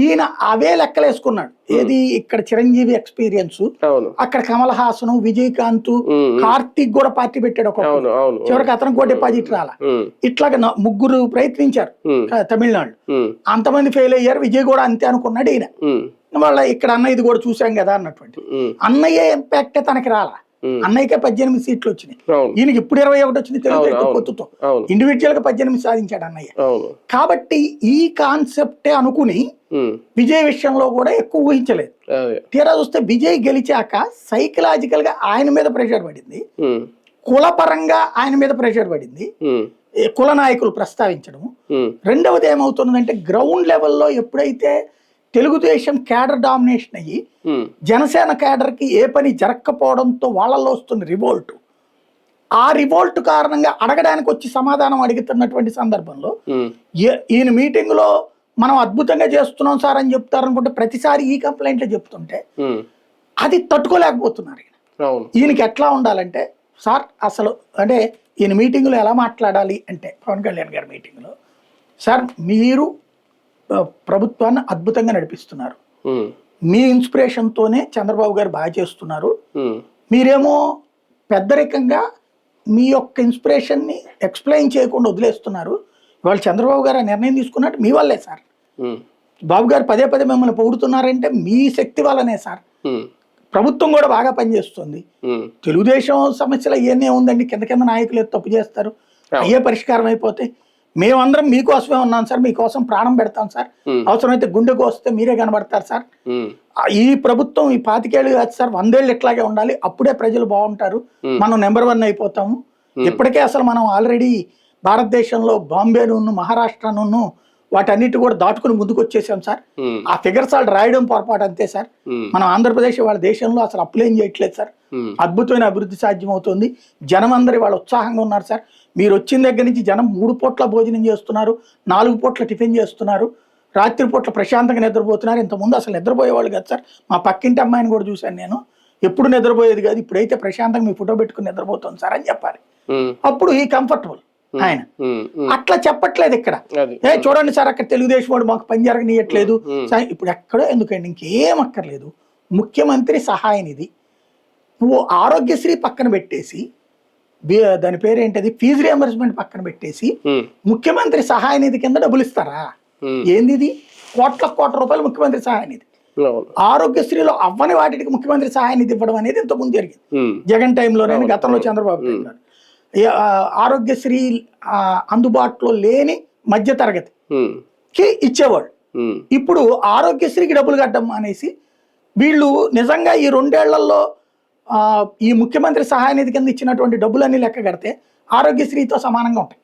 ఈయన అవే లెక్కలేసుకున్నాడు. ఏది ఇక్కడ చిరంజీవి ఎక్స్పీరియన్స్, అక్కడ కమల్ హాసన్, విజయకాంత్, కార్తీక్ కూడా పార్టీ పెట్టాడు ఒకప్పుడు. చివరికి అతను కూడా డిపాజిట్ రాలా. ఇట్లాగా ముగ్గురు ప్రయత్నించారు తమిళనాడు, అంతమంది ఫెయిల్ అయ్యారు. విజయ్ కూడా అంతే అనుకున్నాడు ఈయన. వాళ్ళ ఇక్కడ అన్నయ్య ఇది కూడా చూసాం కదా అన్నటువంటి అన్నయ్య ఇంపాక్టే తనకి రాలా. అన్నయ్యకే 18 సీట్లు వచ్చినాయి, ఈయనకి ఇప్పుడు 21 వచ్చింది. తెలుగుదేశం పొత్తుతో ఇండివిజువల్ గా 18 సాధించాడు అన్నయ్య. కాబట్టి ఈ కాన్సెప్టే అనుకుని విజయ్ విషయంలో కూడా ఎక్కువ ఊహించలేదు. తీరా చూస్తే విజయ్ గెలిచాక సైకలాజికల్ గా ఆయన మీద ప్రెషర్ పడింది, కులపరంగా ఆయన మీద ప్రెషర్ పడింది, కుల నాయకులు ప్రస్తావించడం. రెండవది ఏమవుతుందంటే గ్రౌండ్ లెవెల్లో ఎప్పుడైతే తెలుగుదేశం క్యాడర్ డామినేషన్ అయ్యి జనసేన క్యాడర్ కి ఏ పని జరగకపోవడంతో వాళ్ళల్లో వస్తున్న రివోల్ట్, ఆ రివోల్ట్ కారణంగా అడగడానికి వచ్చి సమాధానం అడుగుతున్నటువంటి సందర్భంలో ఈయన మీటింగ్ లో మనం అద్భుతంగా చేస్తున్నాం సార్ అని చెప్తారనుకుంటే ప్రతిసారి ఈ కంప్లైంట్లు చెప్తుంటే అది తట్టుకోలేకపోతున్నారు. ఈయనకి ఎట్లా ఉండాలంటే సార్ అసలు అంటే ఈయన మీటింగ్ లో ఎలా మాట్లాడాలి అంటే పవన్ కళ్యాణ్ గారి మీటింగ్ లో, సార్ మీరు ప్రభుత్వాన్ని అద్భుతంగా నడిపిస్తున్నారు, మీ ఇన్స్పిరేషన్ తోనే చంద్రబాబు గారు బాగా చేస్తున్నారు, మీరేమో పెద్దరికంగా మీ యొక్క ఇన్స్పిరేషన్ ని ఎక్స్ప్లెయిన్ చేయకుండా వదిలేస్తున్నారు. ఇవాళ చంద్రబాబు గారు ఆ నిర్ణయం తీసుకున్నట్టు మీ వల్లే సార్. బాబు గారు పదే పదే మిమ్మల్ని పొగుడుతున్నారంటే మీ శక్తి వల్లనే సార్. ప్రభుత్వం కూడా బాగా పనిచేస్తుంది. తెలుగుదేశం సమస్యలు ఇవన్నీ ఉందండి, కింద కింద నాయకులు తప్పు చేస్తారు, అయ్యే పరిష్కారం అయిపోతాయి. మేమందరం మీకోసమే ఉన్నాం సార్, మీకోసం ప్రాణం పెడతాం సార్, అవసరమైతే గుండెకు వస్తే మీరే కనబడతారు సార్. ఈ ప్రభుత్వం ఈ 25 ఏళ్ళు కాదు సార్, 100 ఏళ్ళు ఇట్లాగే ఉండాలి, అప్పుడే ప్రజలు బాగుంటారు, మనం నెంబర్ 1 అయిపోతాము. ఇప్పటికే అసలు మనం ఆల్రెడీ భారతదేశంలో బాంబేను, మహారాష్ట్రను వాటన్నిటి కూడా దాటుకుని ముందుకు వచ్చేసాం సార్. ఆ ఫిగర్స్ వాళ్ళు రాయడం పొరపాటు అంతే సార్. మనం ఆంధ్రప్రదేశ్ వాళ్ళ దేశంలో అసలు అప్లై చేయట్లేదు సార్. అద్భుతమైన అభివృద్ధి సాధ్యమవుతుంది, జనం అందరి వాళ్ళు ఉత్సాహంగా ఉన్నారు సార్. మీరు వచ్చిన దగ్గర నుంచి జనం 3 పూట్ల భోజనం చేస్తున్నారు, 4 పూట్ల టిఫిన్ చేస్తున్నారు, రాత్రి పూట్ల ప్రశాంతంగా నిద్రపోతున్నారు. ఇంతకుముందు అసలు నిద్రపోయేవాళ్ళు కాదు సార్. మా పక్కింటి అమ్మాయిని కూడా చూశాను నేను, ఎప్పుడు నిద్రపోయేది కాదు, ఇప్పుడైతే ప్రశాంతంగా మీ ఫోటో పెట్టుకుని నిద్రపోతుంది సార్ అని చెప్పాలి. అప్పుడు ఈ కంఫర్టబుల్ ఆయన అట్లా చెప్పట్లేదు ఇక్కడ. చూడండి సార్ అక్కడ తెలుగుదేశం వాడు మాకు పని జరగనీయట్లేదు. ఇప్పుడు ఎక్కడో ఎందుకండి, ఇంకేం అక్కర్లేదు. ముఖ్యమంత్రి సహాయ నిధి నువ్వు ఆరోగ్యశ్రీ పక్కన పెట్టేసి, దాని పేరేంటది ఫీజు రియంబర్స్మెంట్ పక్కన పెట్టేసి ముఖ్యమంత్రి సహాయ నిధి కింద డబ్బులు ఇస్తారా? ఏంది ఇది? కోట్ల రూపాయలు ముఖ్యమంత్రి సహాయ నిధి. ఆరోగ్యశ్రీలో అవ్వని వాటికి ముఖ్యమంత్రి సహాయ నిధి ఇవ్వడం అనేది ఇంతకుముందు జరిగింది జగన్ టైంలోనే, గతంలో చంద్రబాబు టైంలో. ఆరోగ్యశ్రీ అందుబాటులో లేని మధ్య తరగతికి ఇచ్చేవాడు. ఇప్పుడు ఆరోగ్యశ్రీకి డబ్బులు కట్టడం అనేసి వీళ్ళు నిజంగా ఈ 2 ఏళ్లలో ఈ ముఖ్యమంత్రి సహాయ నిధి కింద ఇచ్చినటువంటి డబ్బులన్నీ లెక్క కడితే ఆరోగ్యశ్రీతో సమానంగా ఉంటాయి.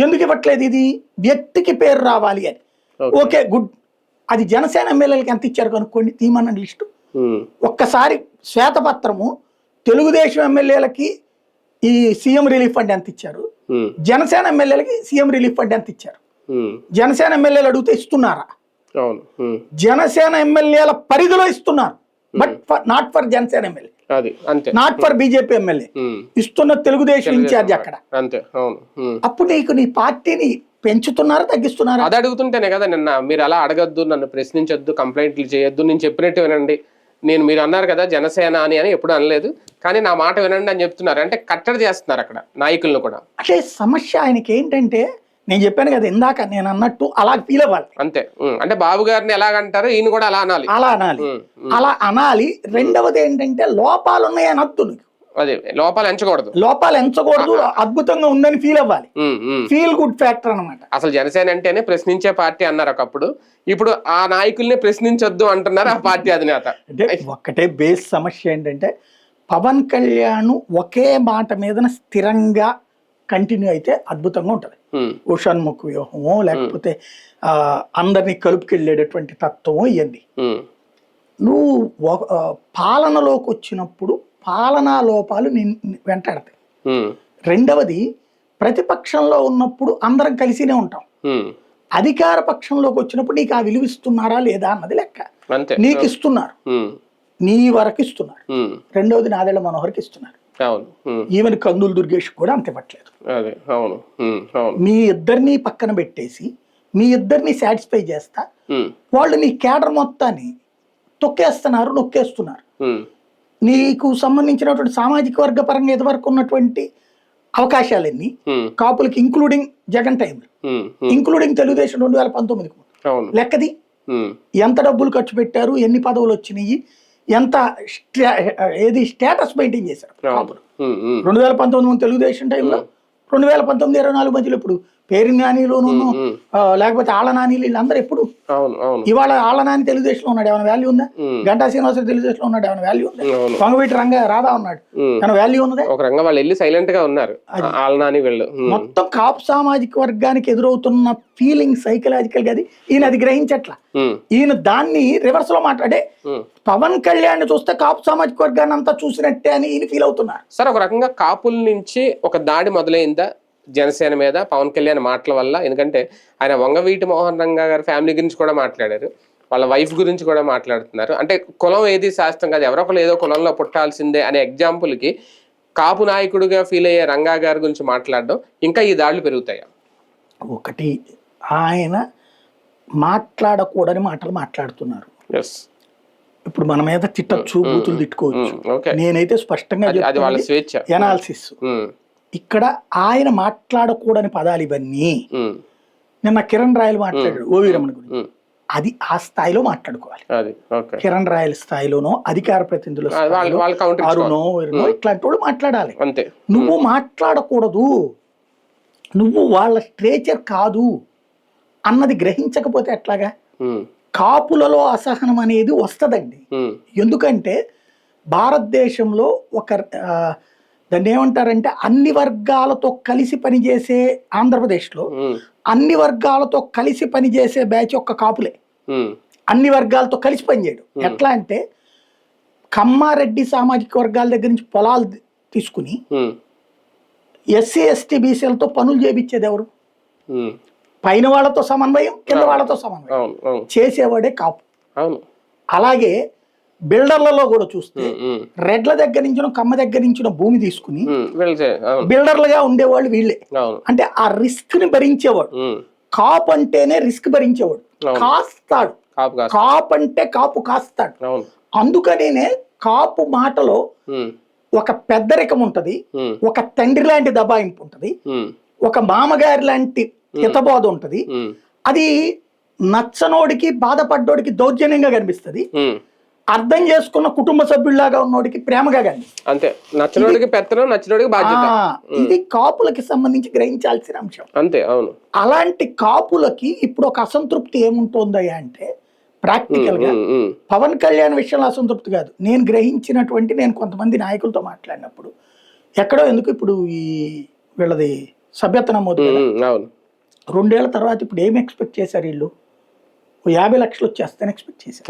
ఎందుకు ఇవ్వట్లేదు? ఇది వ్యక్తికి పేరు రావాలి అని. ఓకే గుడ్, అది జనసేన ఎమ్మెల్యేలకి ఎంత ఇచ్చారు కనుక్కోండి, తీమన్న లిస్టు. ఒక్కసారి శ్వేతపత్రము తెలుగుదేశం ఎమ్మెల్యేలకి ఈ సీఎం రిలీఫ్ ఫండ్ ఎంత ఇచ్చారు, జనసేన ఎమ్మెల్యేలకి సీఎం రిలీఫ్ ఫండ్ ఎంత ఇచ్చారు, జనసేన ఎమ్మెల్యేలు అడిగితే ఇస్తున్నారా? జనసేన ఎమ్మెల్యేల పరిధిలో ఇస్తున్నారు, but not for Janasena MLA, not for BJP MLA. ఇస్తున్న తెలుగుదేశం ఇన్ఛార్జ్ అక్కడ. అప్పుడు నీకు నీ పార్టీని పెంచుతున్నారా తగ్గిస్తున్నారా? అది అడుగుతుంటేనే కదా నిన్న మీరు అలా అడగద్దు, నన్ను ప్రశ్నించొద్దు, కంప్లైంట్లు చేయొద్దు, నేను చెప్పినట్టు వినండి. మీరు అన్నారు కదా జనసేన అని ఎప్పుడు అనలేదు, కానీ నా మాట వినండి అని చెప్తున్నారు. అంటే కట్టడి చేస్తున్నారు అక్కడ నాయకులను కూడా. అంటే సమస్య ఆయనకి ఏంటంటే, నేను చెప్పాను కదా ఇందాక నేను అన్నట్టు అలా ఫీల్ అవ్వాలి అంతే. అంటే బాబు గారిని ఎలాగంటారు, ఈయన కూడా అలా అనాలి, అలా అనాలి. రెండవది ఏంటంటే లోపాలు ఉన్నాయి అనొద్దు, అదే లోపాలు ఎంచకూడదు, అద్భుతంగా ఉందని ఫీల్ అవ్వాలి. ఫీల్ గుడ్ ఫ్యాక్టర్ అన్నమాట. అసలు జనసేన అంటేనే ప్రశ్నించే పార్టీ అన్నారు ఒకప్పుడు, ఇప్పుడు ఆ నాయకుల్ని ప్రశ్నించొద్దు అంటున్నారు ఆ పార్టీ అధినేత. అంటే ఒక్కటే బేస్ సమస్య ఏంటంటే, పవన్ కళ్యాణ్ ఒకే మాట మీద స్థిరంగా కంటిన్యూ అయితే అద్భుతంగా ఉంటది. ఉషణ్ముఖ వ్యూహమో లేకపోతే అందరినీ కలుపుకెళ్ళేటటువంటి తత్వమో ఇవన్నీ. నువ్వు పాలనలోకి వచ్చినప్పుడు పాలనా లోపాలు వెంటాడతాయి. రెండవది, ప్రతిపక్షంలో ఉన్నప్పుడు అందరం కలిసినే ఉంటాం, అధికార పక్షంలోకి వచ్చినప్పుడు నీకు ఆ విలువ ఇస్తున్నారా లేదా అన్నది లెక్క. నీకు ఇస్తున్నారు, నీ వరకు ఇస్తున్నారు. రెండవది నాదెళ్ల మనోహర్కి ఇస్తున్నారు. అవును. ఈవెన్ కందులు దుర్గేష్ కూడా అంత ఇవ్వట్లేదు. అదే అవును. అవును. మీ ఇద్దరిని పక్కన పెట్టేసి మీ ఇద్దరిని సాటిస్ఫై చేస్తా వాళ్ళు నీ కేడర్ మొత్తాన్ని తొక్కేస్తున్నారు, నొక్కేస్తున్నారు. నీకు సంబంధించినటువంటి సామాజిక వర్గ పరంగా ఇదివరకు ఉన్నటువంటి అవకాశాలన్నీ కాపులకి ఇంక్లూడింగ్ జగన్ టైంలో, ఇంక్లూడింగ్ తెలుగుదేశం 2019 లెక్కది ఎంత డబ్బులు ఖర్చు పెట్టారు, ఎన్ని పదవులు వచ్చినాయి, ఎంత ఏది స్టేటస్ మెయింటైన్ చేశారు కాపులు 2019 తెలుగుదేశం టైంలో, 2019-24 మధ్యలో ఇప్పుడు పేరు నానిలోను లేకపోతే ఆళ్ళ నాని వీళ్ళందరూ ఎప్పుడు ఇవాళ ఆళ్ళ నాని తెలుగుదేశంలో ఉన్నాడు, ఏమైనా వాల్యూ ఉందా? గంటా శ్రీనివాసరావు తెలుగుదేశంలో ఉన్నాడు, ఏమైనా వాల్యూ ఉందా? వంగవీటి రంగా రాధా ఉన్నాడు, ఏమైనా వాల్యూ ఉన్నదా? ఒక రంగా వాళ్ళు వెళ్ళి సైలెంట్ గా ఉన్నారు. మొత్తం కాపు సామాజిక వర్గానికి ఎదురవుతున్న ఫీలింగ్ సైకలాజికల్ గా ఈయన అది గ్రహించట్ల. ఈయన దాన్ని రివర్స్ లో మాట్లాడే పవన్ కళ్యాణ్ చూస్తే కాపు సామాజిక వర్గాన్ని అంతా చూసినట్టే అని ఈయన ఫీల్ అవుతున్నారు. సార్ ఒక రకంగా కాపుల నుంచి ఒక దాడి మొదలైందా జనసేన మీద పవన్ కళ్యాణ్ మాటల వల్ల? ఎందుకంటే ఆయన వంగవీటి మోహన్ రంగా గారి ఫ్యామిలీ గురించి కూడా మాట్లాడారు, వాళ్ళ వైఫ్ గురించి కూడా మాట్లాడుతున్నారు. అంటే కులం ఏది శాస్త్రం కాదు, ఎవరో ఒకరు ఏదో కులంలో పుట్టాల్సిందే అనే ఎగ్జాంపుల్కి కాపు నాయకుడిగా ఫీల్ అయ్యే రంగా గారి గురించి మాట్లాడడం ఇంకా ఈ దాడులు పెరుగుతాయా? ఒకటి, ఆయన మాట్లాడకూడని మాటలు మాట్లాడుతున్నారు. ఇప్పుడు మన మీద తిట్టచ్చు, బూతులు తిట్టుకోవచ్చు, నేనైతే స్పష్టంగా ఎనాలిసిస్. ఇక్కడ ఆయన మాట్లాడకూడని పదాలు ఇవన్నీ. నిన్న కిరణ్ రాయల్ మాట్లాడాడు ఓవి రమణ గురించి, అది ఆ స్థాయిలో మాట్లాడుకోవాలి. కిరణ్ రాయల్ స్థాయిలోనో అధికార ప్రతినిధుల అరుణో ఇట్లాంటి వాళ్ళు మాట్లాడాలి. నువ్వు మాట్లాడకూడదు, నువ్వు వాళ్ళ స్ట్రేచర్ కాదు అన్నది గ్రహించకపోతే ఎట్లాగా? కాపులలో అసహనం అనేది వస్తుందండి. ఎందుకంటే భారతదేశంలో ఒక దాన్ని ఏమంటారంటే అన్ని వర్గాలతో కలిసి పనిచేసే ఆంధ్రప్రదేశ్లో అన్ని వర్గాలతో కలిసి పనిచేసే బ్యాచ్ ఒక్క కాపులే. అన్ని వర్గాలతో కలిసి పనిచేయడం ఎట్లా అంటే కమ్మారెడ్డి సామాజిక వర్గాల దగ్గర నుంచి పొలాలు తీసుకుని ఎస్సీ ఎస్టీ బీసీలతో పనులు చేపించేది ఎవరు? పైన వాళ్ళతో సమన్వయం, కింద వాళ్ళతో సమన్వయం చేసేవాడే కాపు. అలాగే బిల్డర్లలో కూడా చూస్తే రెడ్ల దగ్గర నుంచి కమ్మ దగ్గర నుంచి భూమి తీసుకుని బిల్డర్లుగా ఉండేవాళ్ళు వీళ్ళే. అంటే ఆ రిస్క్ ని భరించేవాడు. కాపు అంటేనే రిస్క్ భరించేవాడు, కాస్తాడు. కాపు అంటే కాపు కాస్తాడు. అందుకనే కాపు మాటలో ఒక పెద్దరికం ఉంటది, ఒక తండ్రి లాంటి దబాయింపు ఉంటది, ఒక మామగారి లాంటి హితబోధ ఉంటది. అది నచ్చనోడికి బాధపడ్డోడికి దౌర్జన్యంగా కనిపిస్తుంది, అర్థం చేసుకున్న కుటుంబ సభ్యుల్లాగా ఉన్నోడికి ప్రేమగా కనిపిస్తుంది. అంతే, నచ్చనోడికి పెత్తనం, నచ్చనోడికి బాధ్యత. ఇది కాపులకి సంబంధించి గ్రహించాల్సిన అంశం. అంతే, అవును. అలాంటి కాపులకి ఇప్పుడు ఒక అసంతృప్తి ఏముంటుందయ్యా అంటే ప్రాక్టికల్ గా పవన్ కళ్యాణ్ విషయంలో అసంతృప్తి కాదు. నేను గ్రహించినటువంటి, నేను కొంతమంది నాయకులతో మాట్లాడినప్పుడు ఎక్కడో ఎందుకు ఇప్పుడు ఈ వీళ్ళది సభ్యత నమోదు 2 ఏళ్ల తర్వాత ఇప్పుడు ఏం ఎక్స్పెక్ట్ చేశారు వీళ్ళు? 50 లక్షలు వచ్చేస్తాను ఎక్స్పెక్ట్ చేశారు.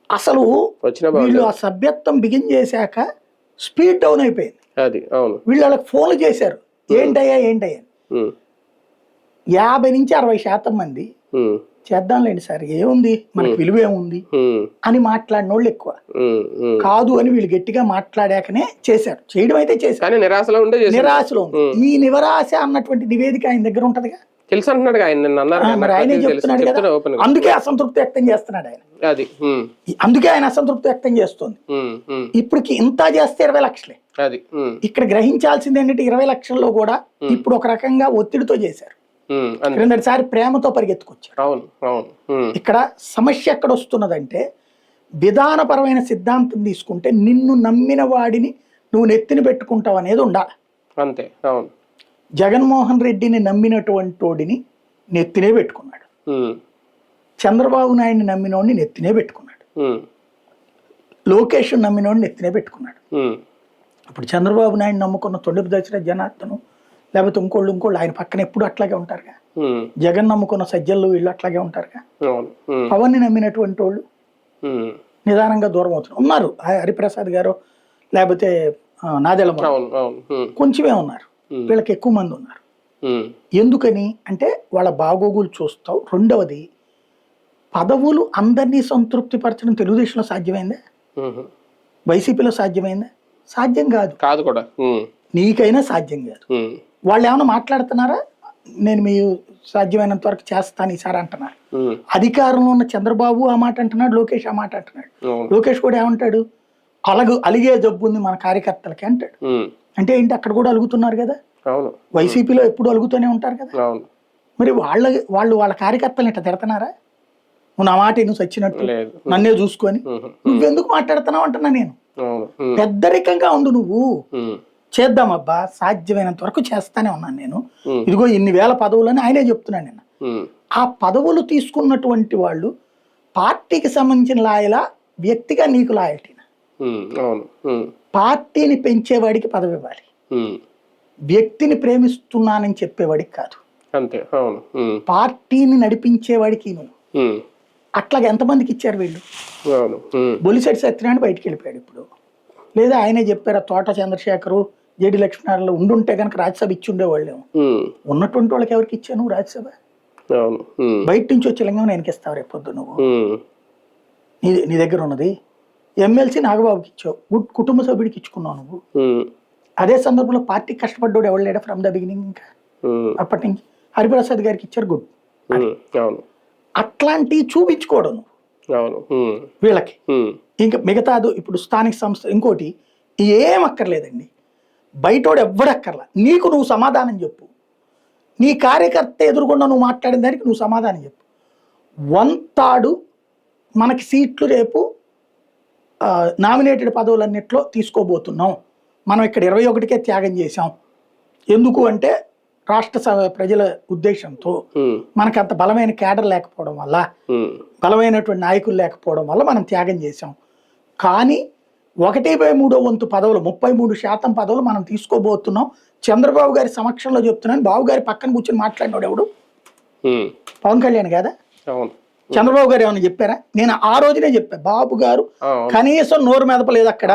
అసలు వీళ్ళు ఆ సభ్యత్వం బిగిన్ చేశాక స్పీడ్ డౌన్ అయిపోయింది. వీళ్ళు వాళ్ళకి ఫోన్లు చేశారు, ఏంటయ్యా 50 నుంచి 60% మంది చేద్దాంలేండి సార్, ఏముంది మనకి విలువ ఏముంది అని మాట్లాడిన వాళ్ళు ఎక్కువ. కాదు అని వీళ్ళు గట్టిగా మాట్లాడాకనే చేశారు. చేయడం అయితే చేశారు, నిరాశలో ఉంది. ఈ నిరాశ అన్నటువంటి నివేదిక ఆయన దగ్గర ఉంటదిగా, తెలుసు అంటున్నాడు మరి ఆయనే చెప్తున్నాడు కదా. అందుకే అసంతృప్తి వ్యక్తం చేస్తున్నాడు ఆయన, అందుకే ఆయన అసంతృప్తి వ్యక్తం చేస్తుంది. ఇప్పటికి ఇంత చేస్తే 20 లక్షలే. ఇక్కడ గ్రహించాల్సింది ఏంటంటే 20 లక్షల్లో కూడా ఇప్పుడు ఒక రకంగా ఒత్తిడితో చేశారు, క్రిందటిసారి ప్రేమతో పరిగెత్తుకొచ్చారు. ఇక్కడ సమస్య ఎక్కడ వస్తున్నదంటే విధానపరమైన సిద్ధాంతం తీసుకుంటే నిన్ను నమ్మిన వాడిని నువ్వు నెత్తిని పెట్టుకుంటావు అనేది ఉండాలి. అంతే. జగన్మోహన్ రెడ్డిని నమ్మినటువంటి వాడిని నెత్తినే పెట్టుకున్నాడు, చంద్రబాబు నాయుడిని నమ్మినోడిని నెత్తినే పెట్టుకున్నాడు, లోకేష్ నమ్మినోడిని నెత్తినే పెట్టుకున్నాడు. ఇప్పుడు చంద్రబాబు నాయుడు నమ్ముకున్న తొండపు దశరథ జనార్దను లేకపోతే ఇంకోళ్ళు ఆయన పక్కన ఎప్పుడు అట్లాగే ఉంటారుగా. జగన్ నమ్ముకున్న సజ్జలు వీళ్ళు అట్లాగే ఉంటారుగా. పవన్ ని నమ్మినటువంటి వాళ్ళు నిదానంగా దూరం అవుతున్నారు. ఉన్నారు హరిప్రసాద్ గారు లేకపోతే నాదెళ్ల కొంచెమే ఉన్నారు, వీళ్ళకి ఎక్కువ మంది ఉన్నారు. ఎందుకని అంటే వాళ్ళ బాగోగులు చూస్తావు. రెండవది, పదవులు అందరినీ సంతృప్తి పరచడం తెలుగుదేశంలో సాధ్యమైందా? వైసీపీలో సాధ్యమైందా? సాధ్యం కాదు. కాదు కూడా. నీకైనా సాధ్యం కాదు. వాళ్ళు ఏమైనా మాట్లాడుతున్నారా? నేను మీ సాధ్యమైనంత వరకు చేస్తాను ఈసారి అంటున్నారు. అధికారంలో ఉన్న చంద్రబాబు ఆ మాట అంటున్నాడు, లోకేష్ ఆ మాట అంటున్నాడు. లోకేష్ కూడా ఏమంటాడు? అలిగే జబ్బు ఉంది మన కార్యకర్తలకి అంటాడు. అంటే ఏంటి, అక్కడ కూడా అలుగుతున్నారు కదా. వైసీపీలో ఎప్పుడు అలుగుతూనే ఉంటారు కదా. మరి వాళ్ళ కార్యకర్తలు ఇట్లా తిడతారా? నువ్వు నా మాట నువ్వు చచ్చినట్టు నన్నే చూసుకొని నువ్వెందుకు మాట్లాడుతున్నావు అంటున్నా నేను. పెద్దరికంగా ఉండు నువ్వు. చేద్దామబ్బా, సాధ్యమైనంత వరకు చేస్తానే ఉన్నాను నేను. ఇదిగో ఇన్ని వేల పదవులని ఆయనే చెప్తున్నాను నిన్న. ఆ పదవులు తీసుకున్నటువంటి వాళ్ళు పార్టీకి సంబంధించిన లాయలా, వ్యక్తిగా నీకు లాయల్టీనా? పార్టీని పెంచేవాడికి పదవి ఇవ్వాలి, వ్యక్తిని ప్రేమిస్తున్నానని చెప్పేవాడికి కాదు. పార్టీని నడిపించేవాడికి నువ్వు. అట్లాగే ఎంతమందికి ఇచ్చారు వీళ్ళు? బొలిశెట్టి సత్యనారాయణ బయటికి వెళ్ళిపోయాడు ఇప్పుడు. లేదా ఆయనే చెప్పారు తోట చంద్రశేఖరు, జేడి లక్ష్మీనారాయణ ఉండుంటే కనుక రాజ్యసభ ఇచ్చి ఉండేవాళ్ళేమో. ఉన్నటువంటి వాళ్ళకి ఎవరికి ఇచ్చావు నువ్వు రాజ్యసభ? బయట నుంచి వచ్చే లింగం నేను ఇస్తావు రేపు పొద్దు నువ్వు. నీ దగ్గర ఉన్నది ఎమ్మెల్సీ నాగబాబుకి ఇచ్చావు, కుటుంబ సభ్యుడికి ఇచ్చుకున్నావు నువ్వు. అదే సందర్భంలో పార్టీ కష్టపడ్డాడు ఎవరు లేడా ఫ్రమ్ ద బిగినింగ్. ఇంకా అప్పటి నుంచి హరిప్రసాద్ గారికి ఇచ్చారు, గుడ్. అట్లాంటివి చూపించుకోవడం వీళ్ళకి. ఇంకా మిగతాదు ఇప్పుడు స్థానిక సంస్థ ఇంకోటి ఏం అక్కర్లేదండి, బయటోడు ఎవ్వడక్కర్లా. నీకు నువ్వు సమాధానం చెప్పు. నీ కార్యకర్త ఎదురుకుండా నువ్వు మాట్లాడిన దానికి నువ్వు సమాధానం చెప్పు. వంతాడు మనకి సీట్లు రేపు నామినేటెడ్ పదవులన్నిట్లో తీసుకోబోతున్నాం. మనం ఇక్కడ 21కే త్యాగం చేసాం. ఎందుకు అంటే రాష్ట్ర ప్రజల ఉద్దేశంతో మనకు అంత బలమైన కేడర్ లేకపోవడం వల్ల, బలమైనటువంటి నాయకులు లేకపోవడం వల్ల మనం త్యాగం చేసాం. కానీ 1/3 వంతు పదవులు, 33% పదవులు మనం తీసుకోబోతున్నాం. చంద్రబాబు గారి సమక్షంలో చెప్తున్నాను. బాబు గారి పక్కన కూర్చొని మాట్లాడినాడు ఎవడు? పవన్ కళ్యాణ్ కదా. చంద్రబాబు గారు ఏమన్నా చెప్పారా? నేను ఆ రోజునే చెప్పా, బాబు గారు కనీసం నోరు మెదపలేదు అక్కడ.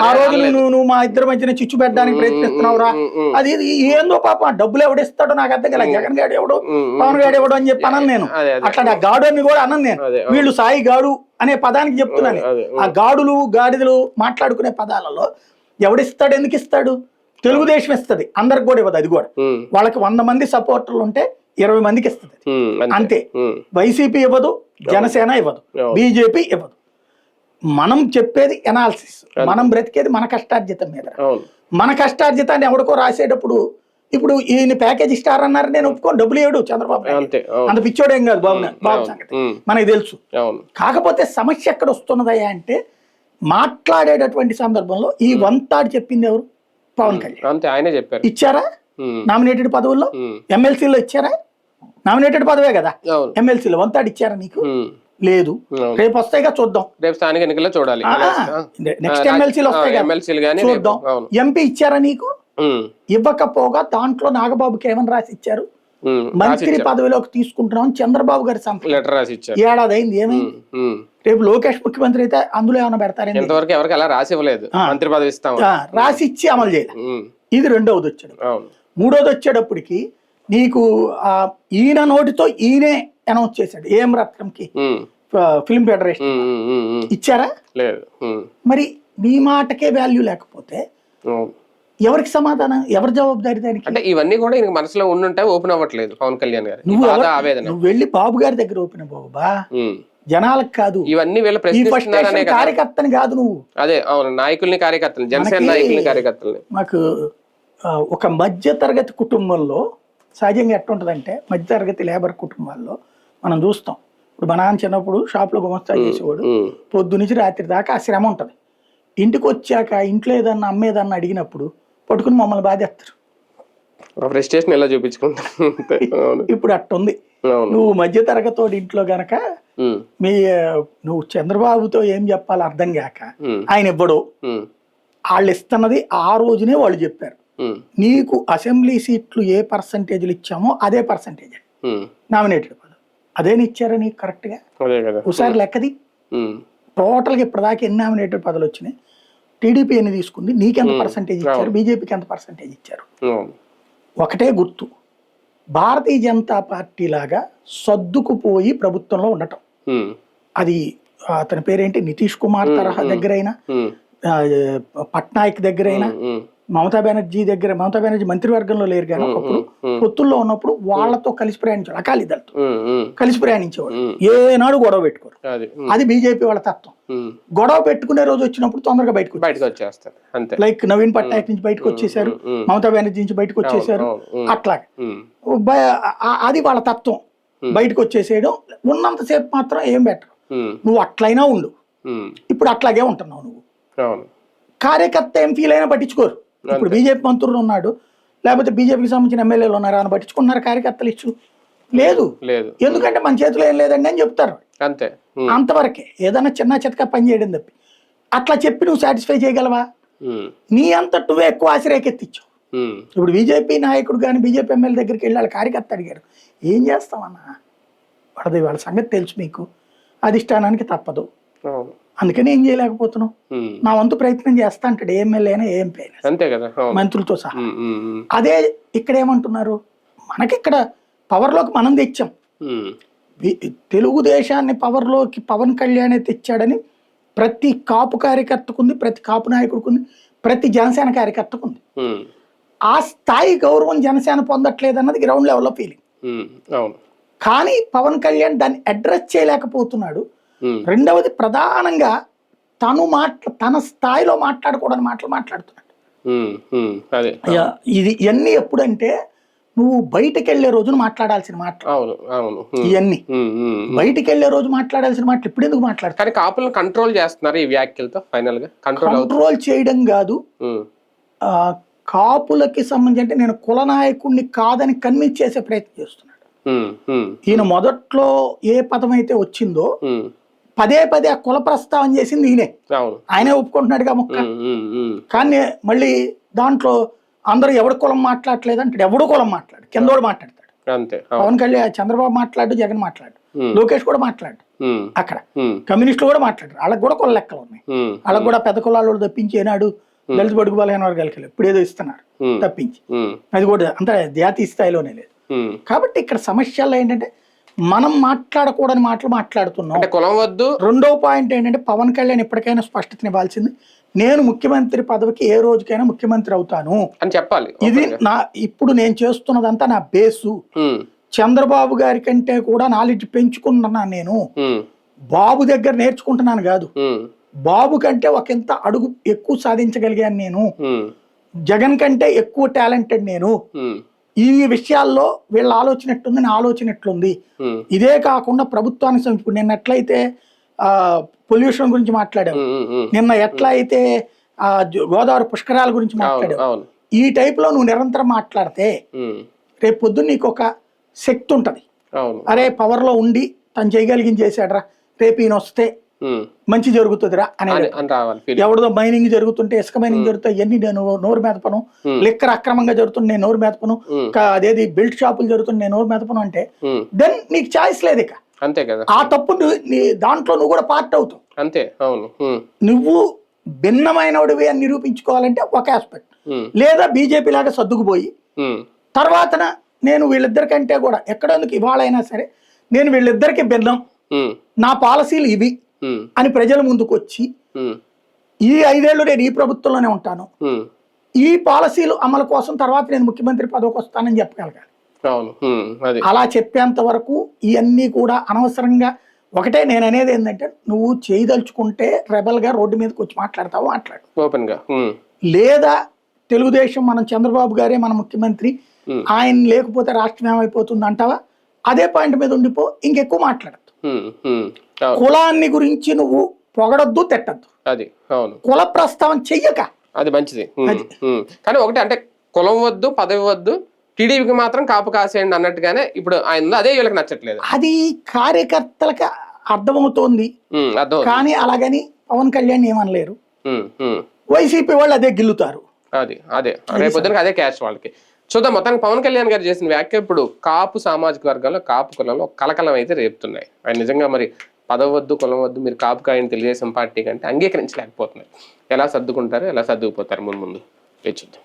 ఆ రోజు నువ్వు మా ఇద్దరి మధ్యన చిచ్చు పెట్టడానికి ప్రయత్నిస్తున్నావురా, అది ఏందో పాప డబ్బులు ఎవడిస్తాడో నాకు అర్థం కదా. జగన్ గాడు ఎవడు, పవన్ గాడు ఎవడు అని చెప్పి అన్నాను నేను. అట్లా గాడు అని కూడా అన్నాను నేను. వీళ్ళు సాయి గాడు అనే పదానికి చెప్తున్నాను. ఆ గాడులు గాడిదలు మాట్లాడుకునే పదాలలో ఎవడిస్తాడు, ఎందుకు ఇస్తాడు? తెలుగుదేశం ఇస్తుంది, అందరికి కూడా ఇవ్వదు. అది కూడా వాళ్ళకి 100 మంది సపోర్టర్లు ఉంటే 20 మందికి ఇస్తుంది అంతే. వైసీపీ ఇవ్వదు, జనసేన ఇవ్వదు, బీజేపీ ఇవ్వదు. మనం చెప్పేది ఎనాలిసిస్, మనం బ్రతికేది మన కష్టార్జితం మీద. మన కష్టార్జితాన్ని ఎవరికో రాసేటప్పుడు ఇప్పుడు ఈయన ప్యాకేజ్ ఇస్తారు అన్నారు, నేను ఒప్పుకోను, డబ్బులు ఇవ్వడు చంద్రబాబు. అంత పిచ్చోడేం కాదు బాబు సంగతి మనకి తెలుసు. కాకపోతే సమస్య ఎక్కడ వస్తున్నదయ్యా అంటే, మాట్లాడేటటువంటి సందర్భంలో ఈ వంతాడు చెప్పింది ఎవరు? పవన్ కళ్యాణ్. ఆయనే చెప్పారు. ఇచ్చారా నామినేటెడ్ పదవుల్లో? ఎమ్మెల్సీలో ఇచ్చారా? నామినేటెడ్ పదవే కదా. ఎమ్మెల్సీలో వంతాడు ఇచ్చారా నీకు? లేదు. రేపు వస్తాయిగా చూద్దాం, రేపు స్థానిక ఎన్నికల్లో చూడాలి. నెక్స్ట్ ఎమ్మెల్సీలు వస్తాయి చూద్దాం. ఎంపీ ఇచ్చారా నీకు? ఇవ్వకపోగా దాంట్లో నాగబాబుకి ఏమని రాసి ఇచ్చారు? మంత్రి పదవిలోకి తీసుకుంటున్నాం చంద్రబాబు గారి లెటర్ రాసి ఇచ్చారు. ఏడాది అయింది, ఏమైంది? రేపు లోకేష్ ముఖ్యమంత్రి అయితే అందులో ఏమైనా పెడతారు? ఇంతవరకు ఎవరికి అలా రాసి ఇవ్వలేదు. మంత్రి పదవి ఇస్తాం రాసి ఇచ్చి అమలు చేయాలి. ఇది రెండవది వచ్చాడు. మూడోది వచ్చేటప్పటికి నీకు ఈయన నోటితో ఈయనే అనౌన్స్ చేశాడు, ఏం రత్నంకి ఫిల్మ్ ఫెడరేషన్. ఇచ్చారా? లేదు. మరి నీ మాటకే వాల్యూ లేకపోతే ఎవరికి సమాధానం, ఎవరి జవాబుదారి దానికి? అంటే ఇవన్నీ కూడా ఈయన మనసులో ఉండుంటే ఓపెన్ అవ్వట్లేదు పవన్ కళ్యాణ్ గారు. నువ్వు వెళ్ళి బాబు గారి దగ్గర ఓపెన్ అవ్వబా, జనాలకు కాదు. ఇవన్నీ వీళ్ళ కార్యకర్తని కాదు నువ్వు. అదే అవును, నాయకుల్ని కార్యకర్తలు, జనసేన నాయకుల్ని కార్యకర్తల్ని. మాకు ఒక మధ్య తరగతి కుటుంబంలో సహజంగా ఎట్టుంటదంటే, మధ్య తరగతి లేబర్ కుటుంబాల్లో మనం చూస్తాం. ఇప్పుడు మా నాన్న చిన్నప్పుడు షాప్ లో గుమస్తా చేసేవాడు, పొద్దు నుంచి రాత్రి దాకా ఆ శ్రమ ఉంటది. ఇంటికి వచ్చాక ఇంట్లో ఏదన్నా అమ్మేదన్నా అడిగినప్పుడు పట్టుకుని మమ్మల్ని బాధేస్తారు. ఇప్పుడు అట్టుంది. నువ్వు మధ్య తరగతోడి ఇంట్లో గనక నువ్వు చంద్రబాబుతో ఏం చెప్పాలో అర్థం కాక ఆయన ఇవ్వడు, వాళ్ళు ఇస్తున్నది ఆ రోజునే వాళ్ళు చెప్పారు. నీకు అసెంబ్లీ సీట్లు ఏ పర్సంటేజ్లు ఇచ్చామో అదే పర్సంటేజ్ నామినేటెడ్ పదవి అదేని ఇచ్చారా నీకు కరెక్ట్ గా? ఒకసారి లెక్కది. టోటల్ గా ఇప్పటిదాకా ఎన్ని నామినేటెడ్ పదవులు వచ్చినాయి? టీడీపీ ఎన్ని తీసుకుంది? నీకెంత పర్సంటేజ్ ఇచ్చారు? బీజేపీకి ఎంత పర్సంటేజ్ ఇచ్చారు? ఒకటే గుర్తు, భారతీయ జనతా పార్టీ లాగా సర్దుకుపోయి ప్రభుత్వంలో ఉండటం. అది అతని పేరేంటి, నితీష్ కుమార్ తరహా దగ్గరైనా, పట్నాయక్ దగ్గర అయినా, మమతా బెనర్జీ మంత్రివర్గంలో లేరు కానీ ఒకప్పుడు పొత్తుల్లో ఉన్నప్పుడు వాళ్ళతో కలిసి ప్రయాణించాడు, అకాలీదళతో కలిసి ప్రయాణించేవాడు, ఏనాడు గొడవ పెట్టుకోరు. అది బీజేపీ వాళ్ళ తత్వం. గొడవ పెట్టుకునే రోజు వచ్చినప్పుడు తొందరగా బయటకు వచ్చేస్తారు. లైక్ నవీన్ పట్నాయక్ నుంచి బయటకు వచ్చేసారు, మమతా బెనర్జీ నుంచి బయటకు వచ్చేసారు, అట్లాగే అది వాళ్ళ తత్వం. బయటకు వచ్చేసేయడం, ఉన్నంతసేపు మాత్రం ఏం బెటర్, నువ్వు అట్లయినా ఉండు. ఇప్పుడు అట్లాగే ఉంటున్నావు నువ్వు. కార్యకర్త ఏం ఫీల్ అయినా పట్టించుకోరు. ఇప్పుడు బీజేపీ మంత్రులు ఉన్నాడు, లేకపోతే బీజేపీకి సంబంధించిన ఎమ్మెల్యేలు ఉన్నారు, అని పట్టించుకున్నారు కార్యకర్తలు ఇచ్చు లేదు. ఎందుకంటే మన చేతిలో ఏం లేదండి అని చెప్తారు, అంతే. అంతవరకే ఏదైనా చిన్న చితక పని చేయడం తప్పి. అట్లా చెప్పి నువ్వు సాటిస్ఫై చేయగలవా? నీ అంత నువ్వే ఎక్కువ ఆశ్రయకెత్తిచ్చావు. ఇప్పుడు బీజేపీ నాయకుడు కానీ బీజేపీ ఎమ్మెల్యే దగ్గరికి వెళ్ళి వాళ్ళ కార్యకర్త అడిగారు, ఏం చేస్తామన్నా, వాళ్ళ సంగతి తెలుసు మీకు, అధిష్టానానికి తప్పదు, అందుకని ఏం చేయలేకపోతున్నావు, నా వంతు ప్రయత్నం చేస్తా అంటాడు ఎమ్మెల్యే అయినా ఎంపీ అయినా, అంతే కదా, మంత్రులతో సహా. అదే ఇక్కడ ఏమంటున్నారు, మనకిక్కడ పవర్లోకి మనం తెచ్చాం, తెలుగుదేశాన్ని పవర్లోకి పవన్ కళ్యాణ్ తెచ్చాడని ప్రతి కాపు కార్యకర్తకుంది, ప్రతి కాపు నాయకుడికి, ప్రతి జనసేన కార్యకర్తకు ఉంది. ఆ స్థాయి గౌరవం జనసేన పొందట్లేదు అన్నది గ్రౌండ్ లెవెల్లో ఫీలింగ్. కానీ పవన్ కళ్యాణ్ దాన్ని అడ్రస్ చేయలేకపోతున్నాడు. రెండవది ప్రధానంగా తన స్థాయిలో మాట్లాడకూడని మాటలు మాట్లాడుతున్నాడు. ఇది ఇవన్నీ ఎప్పుడంటే నువ్వు బయటకు వెళ్లే రోజున మాట్లాడాల్సిన మాటలు ఇవన్నీ. బయటికి వెళ్లే రోజు మాట్లాడాల్సిన మాటలు ఇప్పుడు ఎందుకు మాట్లాడతారు? కాపులను కంట్రోల్ చేస్తున్నారు ఈ వ్యాఖ్యలతో. ఫైనల్ గా కంట్రోల్ చేయడం కాదు, కాపులకి సంబంధించి అంటే నేను కుల నాయకుడిని కాదని కన్విన్స్ చేసే ప్రయత్నం చేస్తున్నాడు. ఈయన మొదట్లో ఏ పదం అయితే వచ్చిందో పదే పదే ఆ కుల ప్రస్తావన చేసింది ఈయనే, ఆయనే ఒప్పుకుంటున్నాడుగా ముక్క. కానీ మళ్ళీ దాంట్లో అందరూ ఎవడు కులం మాట్లాడలేదు అంటే ఎవడు కులం మాట్లాడు, కిందోడు మాట్లాడతాడు. పవన్ కళ్యాణ్, చంద్రబాబు మాట్లాడు, జగన్ మాట్లాడు, లోకేష్ కూడా మాట్లాడు, అక్కడ కమ్యూనిస్టులు కూడా మాట్లాడారు. వాళ్ళకి కూడా కుల లెక్కలు ఉన్నాయి, వాళ్ళకి కూడా పెద్ద కులాలు తప్పించి ఏనాడు దళిత బడుగు బలహీన వర్గాలకి ఇప్పుడు ఏదో ఇస్తున్నారు తప్పించి, అది కూడా అంత జాతీయ స్థాయిలోనే లేదు. కాబట్టి ఇక్కడ సమస్యల్లో ఏంటంటే మనం మాట్లాడకూడని మాటలు మాట్లాడుతున్నాం. రెండో పాయింట్ ఏంటంటే పవన్ కళ్యాణ్ ఇప్పటికైనా స్పష్టతనివ్వాల్సింది, నేను ముఖ్యమంత్రి పదవికి ఏ రోజుకైనా ముఖ్యమంత్రి అవుతాను అని చెప్పాలి. ఇది ఇప్పుడు నేను చేస్తున్నదంతా నా బేసు. చంద్రబాబు గారి కంటే కూడా నాలెడ్జ్ పెంచుకుంటున్నాను నేను, బాబు దగ్గర నేర్చుకుంటున్నాను కాదు, బాబు కంటే ఒకంత అడుగు ఎక్కువ సాధించగలిగాను నేను, జగన్ కంటే ఎక్కువ టాలెంటెడ్ నేను, ఈ విషయాల్లో వీళ్ళ ఆలోచన ఎట్లుంది, నా ఆలోచన ఎట్లుంది. ఇదే కాకుండా ప్రభుత్వానికి ఇప్పుడు నిన్న ఎట్లయితే పొల్యూషన్ గురించి మాట్లాడాము, నిన్న ఎట్లా అయితే గోదావరి పుష్కరాల గురించి మాట్లాడాము, ఈ టైప్ లో నువ్వు నిరంతరం మాట్లాడితే రేపు పొద్దున్న నీకు ఒక శక్తి ఉంటది. అరే పవర్ లో ఉండి తను చేయగలిగింది చేశాడరా, రేపు ఈయన వస్తే మంచి జరుగుతుందిరా అనేది. ఎవరిదో మైనింగ్ జరుగుతుంటే, ఇసుక మైనింగ్ జరుగుతాయి, ఇవన్నీ నేను నోరు మేతపను, లిక్కర్ అక్రమంగా జరుగుతుంది నేను నోరు మేతపను, అదేది బెల్ట్ షాపులు జరుగుతుంది నేను నోరు మేతపను అంటే దెన్ నీకు ఛాయిస్ లేదు ఇక. అంతే కదా, ఆ తప్పు దాంట్లో నువ్వు కూడా పార్ట్ అవుతావు. అంతే, అవును. నువ్వు భిన్నమైనవి అని నిరూపించుకోవాలంటే ఒక ఆస్పెక్ట్, లేదా బీజేపీ లాగా సర్దుకుపోయి తర్వాత నేను వీళ్ళిద్దరికంటే కూడా ఎక్కడెందుకు ఇవాళైనా సరే నేను వీళ్ళిద్దరికి భిన్నం, నా పాలసీలు ఇవి అని ప్రజల ముందుకు వచ్చి ఈ 5 ఏళ్ళు నేను ఈ ప్రభుత్వంలోనే ఉంటాను, ఈ పాలసీలు అమలు కోసం తర్వాత నేను ముఖ్యమంత్రి పదవికి వస్తానని చెప్పగలగాలి. అలా చెప్పేంత వరకు ఇవన్నీ కూడా అనవసరంగా. ఒకటే నేను అనేది ఏంటంటే, నువ్వు చేయదలుచుకుంటే రెబల్ గా రోడ్డు మీదకి వచ్చి మాట్లాడతావు, మాట్లాడు ఓపెన్ గా. లేదా తెలుగుదేశం మనం చంద్రబాబు గారే మన ముఖ్యమంత్రి, ఆయన లేకపోతే రాష్ట్రం ఏమైపోతుంది అంటావా, అదే పాయింట్ మీద ఉండిపో, ఇంకెక్కువ మాట్లాడద్దు. కులాన్ని గురించి నువ్వు పొగడొద్దు, తిట్టద్దు, అది కుల ప్రస్తావన చెయ్యక, అది మంచిది. కానీ ఒకటి అంటే కులం వద్దు, పదవి వద్దు, టీడీపీకి మాత్రం కాపు కాసేయండి అన్నట్టుగానే ఇప్పుడు ఆయన అదే వీళ్ళకి నచ్చట్లేదు. అది కార్యకర్తలకు అర్థమవుతోంది, కానీ అలాగని పవన్ కళ్యాణ్ ఏమనలేరు, వైసీపీ వాళ్ళు అదే గిల్లుతారు. అదే రేపొద్దునకి అదే క్యాష్ వాళ్ళకి. చూద్దాం. మొత్తానికి పవన్ కళ్యాణ్ గారు చేసిన వ్యాఖ్య ఇప్పుడు కాపు సామాజిక వర్గాల్లో, కాపు కులంలో కలకలం అయితే రేపుతున్నాయి. ఆయన నిజంగా మరి పదవి వద్దు, కులం వద్దు, మీరు కాపు కాయని తెలుగుదేశం పార్టీ కంటే అంగీకరించలేకపోతున్నారు. ఎలా సర్దుకుంటారు, ఎలా సర్దుకుపోతారు ముందు వేచి చూద్దాం.